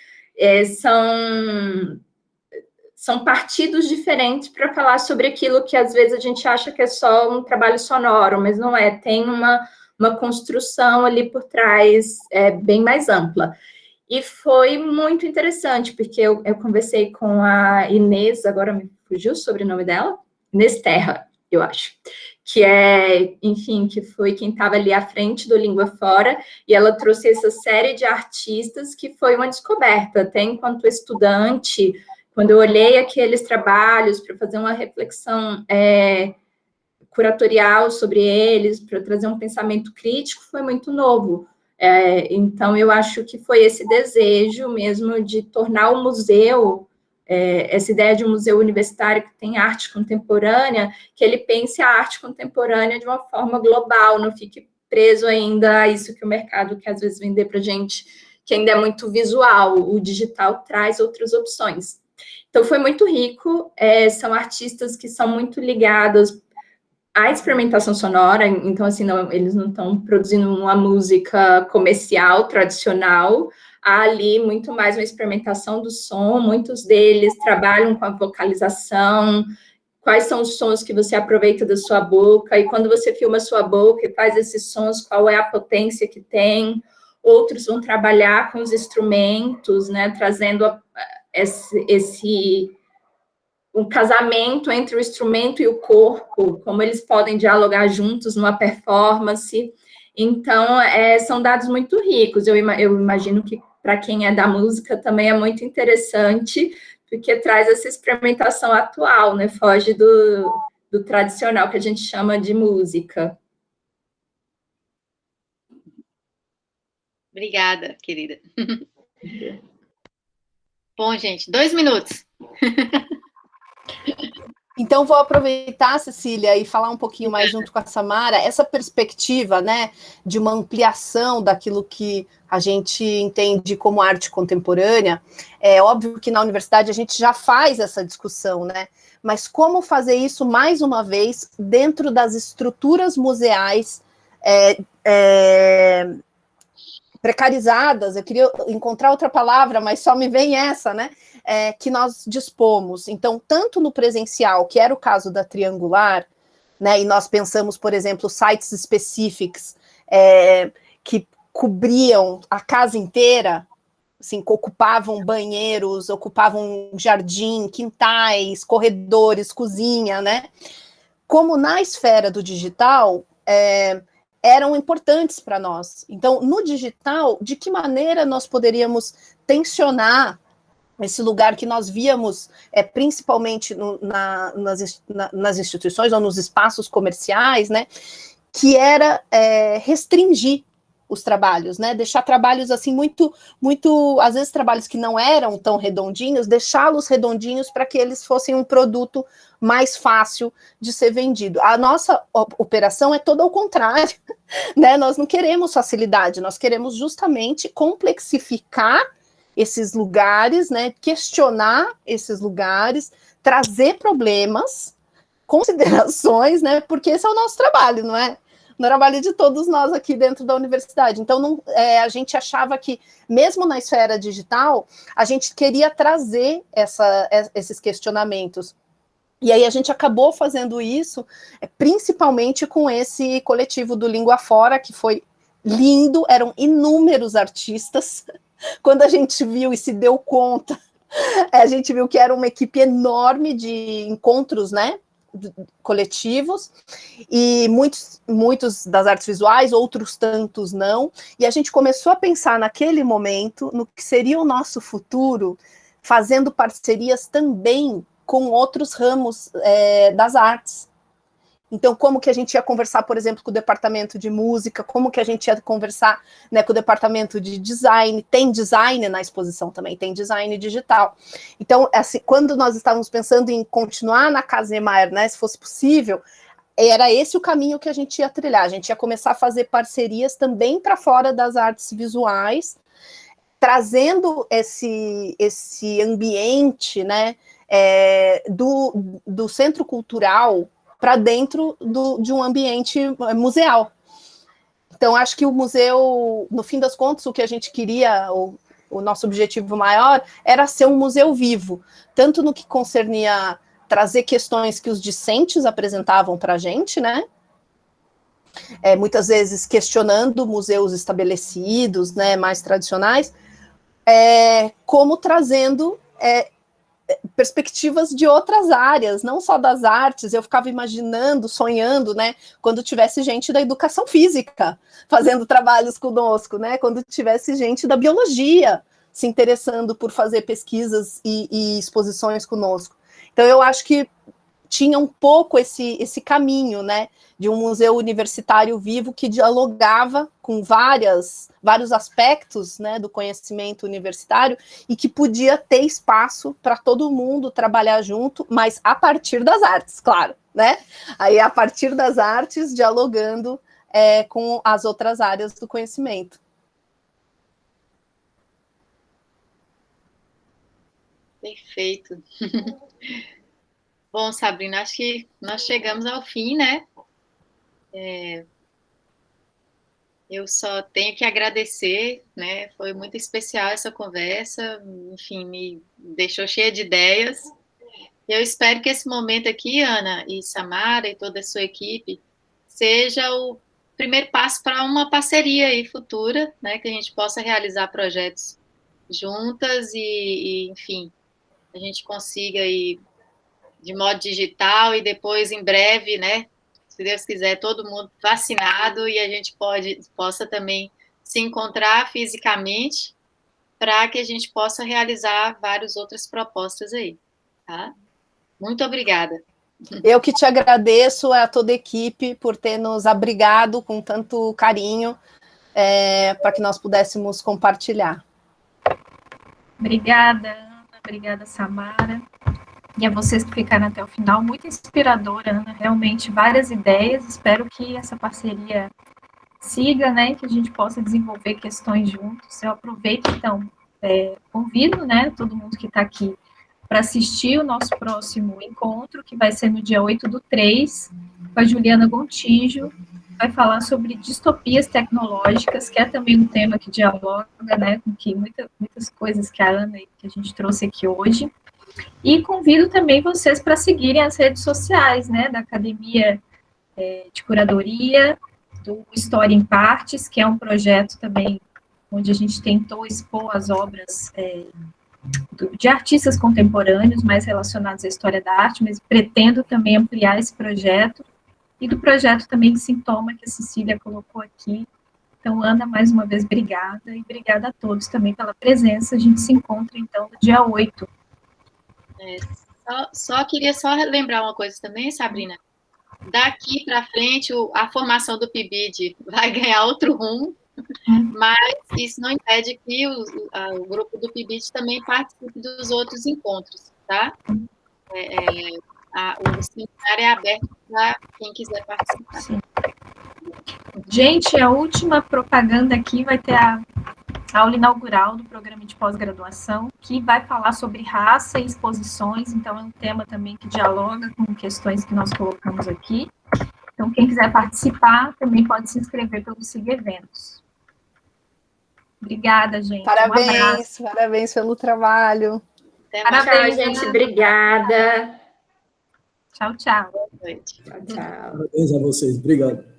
são partidos diferentes para falar sobre aquilo que às vezes a gente acha que é só um trabalho sonoro, mas não é, tem uma construção ali por trás bem mais ampla. E foi muito interessante, porque eu conversei com a Inês, agora me fugiu o sobrenome dela, Inês Terra, eu acho, que enfim, que foi quem estava ali à frente do Língua Fora, e ela trouxe essa série de artistas que foi uma descoberta, até enquanto estudante, quando eu olhei aqueles trabalhos para fazer uma reflexão curatorial sobre eles, para trazer um pensamento crítico, foi muito novo. Então, eu acho que foi esse desejo mesmo de tornar o museu, essa ideia de um museu universitário que tem arte contemporânea, que ele pense a arte contemporânea de uma forma global, não fique preso ainda a isso que o mercado quer às vezes vender para a gente, que ainda é muito visual, o digital traz outras opções. Então, foi muito rico, são artistas que são muito ligados à experimentação sonora, então, assim, eles não estão produzindo uma música comercial, tradicional, há ali muito mais uma experimentação do som, muitos deles trabalham com a vocalização, quais são os sons que você aproveita da sua boca, e quando você filma a sua boca e faz esses sons, qual é a potência que tem, outros vão trabalhar com os instrumentos, né, trazendo um casamento entre o instrumento e o corpo, como eles podem dialogar juntos numa performance. Então, são dados muito ricos. Eu imagino que, para quem é da música, também é muito interessante, porque traz essa experimentação atual, né? Foge do tradicional, que a gente chama de música. Obrigada, querida. Bom, gente, 2 minutos. Então, vou aproveitar, Cecília, e falar um pouquinho mais junto com a Samara, essa perspectiva, né, de uma ampliação daquilo que a gente entende como arte contemporânea. É óbvio que na universidade a gente já faz essa discussão, né, mas como fazer isso, mais uma vez, dentro das estruturas museais precarizadas, eu queria encontrar outra palavra, mas só me vem essa, né, que nós dispomos. Então, tanto no presencial, que era o caso da Triangular, né, e nós pensamos, por exemplo, sites específicos que cobriam a casa inteira, assim, que ocupavam banheiros, ocupavam jardim, quintais, corredores, cozinha, né, como na esfera do digital, eram importantes para nós. Então, no digital, de que maneira nós poderíamos tensionar esse lugar que nós víamos, principalmente nas instituições ou nos espaços comerciais, né, que era restringir os trabalhos, né, deixar trabalhos assim muito, às vezes trabalhos que não eram tão redondinhos, deixá-los redondinhos para que eles fossem um produto mais fácil de ser vendido. A nossa operação é toda ao contrário, né, nós não queremos facilidade, nós queremos justamente complexificar esses lugares, né, questionar esses lugares, trazer problemas, considerações, né, porque esse é o nosso trabalho, não é? O trabalho de todos nós aqui dentro da universidade. Então, a gente achava que, mesmo na esfera digital, a gente queria trazer esses questionamentos. E aí a gente acabou fazendo isso, principalmente com esse coletivo do Língua Fora, que foi lindo, eram inúmeros artistas. Quando a gente viu e se deu conta, a gente viu que era uma equipe enorme de encontros, né, coletivos, e muitos das artes visuais, outros tantos não, e a gente começou a pensar naquele momento no que seria o nosso futuro, fazendo parcerias também com outros ramos das artes. Então, como que a gente ia conversar, por exemplo, com o departamento de música, como que a gente ia conversar, né, com o departamento de design, tem design na exposição também, tem design digital. Então, assim, quando nós estávamos pensando em continuar na Casa Niemeyer, né, se fosse possível, era esse o caminho que a gente ia trilhar, a gente ia começar a fazer parcerias também para fora das artes visuais, trazendo esse ambiente, né, do centro cultural para dentro de um ambiente museal. Então, acho que o museu, no fim das contas, o que a gente queria, o nosso objetivo maior, era ser um museu vivo, tanto no que concernia trazer questões que os discentes apresentavam para a gente, né? Muitas vezes questionando museus estabelecidos, né, mais tradicionais, como trazendo perspectivas de outras áreas, não só das artes. Eu ficava imaginando, sonhando, né, quando tivesse gente da educação física fazendo trabalhos conosco, né, quando tivesse gente da biologia se interessando por fazer pesquisas e exposições conosco. Então, eu acho que tinha um pouco esse caminho, né, de um museu universitário vivo que dialogava com vários aspectos, né, do conhecimento universitário e que podia ter espaço para todo mundo trabalhar junto, mas a partir das artes, claro, né? Aí a partir das artes, dialogando com as outras áreas do conhecimento. Perfeito. Bom, Sabrina, acho que nós chegamos ao fim, né? Eu só tenho que agradecer, né? Foi muito especial essa conversa, enfim, me deixou cheia de ideias. Eu espero que esse momento aqui, Ana e Samara e toda a sua equipe, seja o primeiro passo para uma parceria aí futura, né? Que a gente possa realizar projetos juntas e enfim, a gente consiga aí de modo digital e depois, em breve, né, se Deus quiser, todo mundo vacinado e a gente possa também se encontrar fisicamente para que a gente possa realizar várias outras propostas aí, tá? Muito obrigada. Eu que te agradeço a toda a equipe por ter nos abrigado com tanto carinho para que nós pudéssemos compartilhar. Obrigada, Ana. Obrigada, Samara. E a vocês que ficaram até o final, muito inspiradora, Ana, realmente várias ideias, espero que essa parceria siga, né, que a gente possa desenvolver questões juntos. Eu aproveito, então, convido, né, todo mundo que está aqui para assistir o nosso próximo encontro, que vai ser no dia 8/3, com a Juliana Gontijo, vai falar sobre distopias tecnológicas, que é também um tema que dialoga, né, com que muitas coisas que a Ana e que a gente trouxe aqui hoje. E convido também vocês para seguirem as redes sociais, né, da Academia de Curadoria, do História em Partes, que é um projeto também onde a gente tentou expor as obras de artistas contemporâneos, mais relacionados à história da arte, mas pretendo também ampliar esse projeto, e do projeto também de Sintoma, que a Cecília colocou aqui. Então, Ana, mais uma vez, obrigada, e obrigada a todos também pela presença. A gente se encontra, então, no dia 8. Queria lembrar uma coisa também, Sabrina. Daqui para frente, a formação do PIBID vai ganhar outro rumo, mas isso não impede que o grupo do PIBID também participe dos outros encontros, tá? O seminário é aberto para quem quiser participar. Sim. Gente, a última propaganda aqui vai ter a aula inaugural do programa de pós-graduação, que vai falar sobre raça e exposições, então é um tema também que dialoga com questões que nós colocamos aqui. Então, quem quiser participar, também pode se inscrever pelo SIG Eventos. Obrigada, gente. Parabéns, parabéns pelo trabalho. Parabéns, gente. Obrigada. Tchau, tchau. Boa noite. Tchau, tchau. Parabéns a vocês. Obrigado.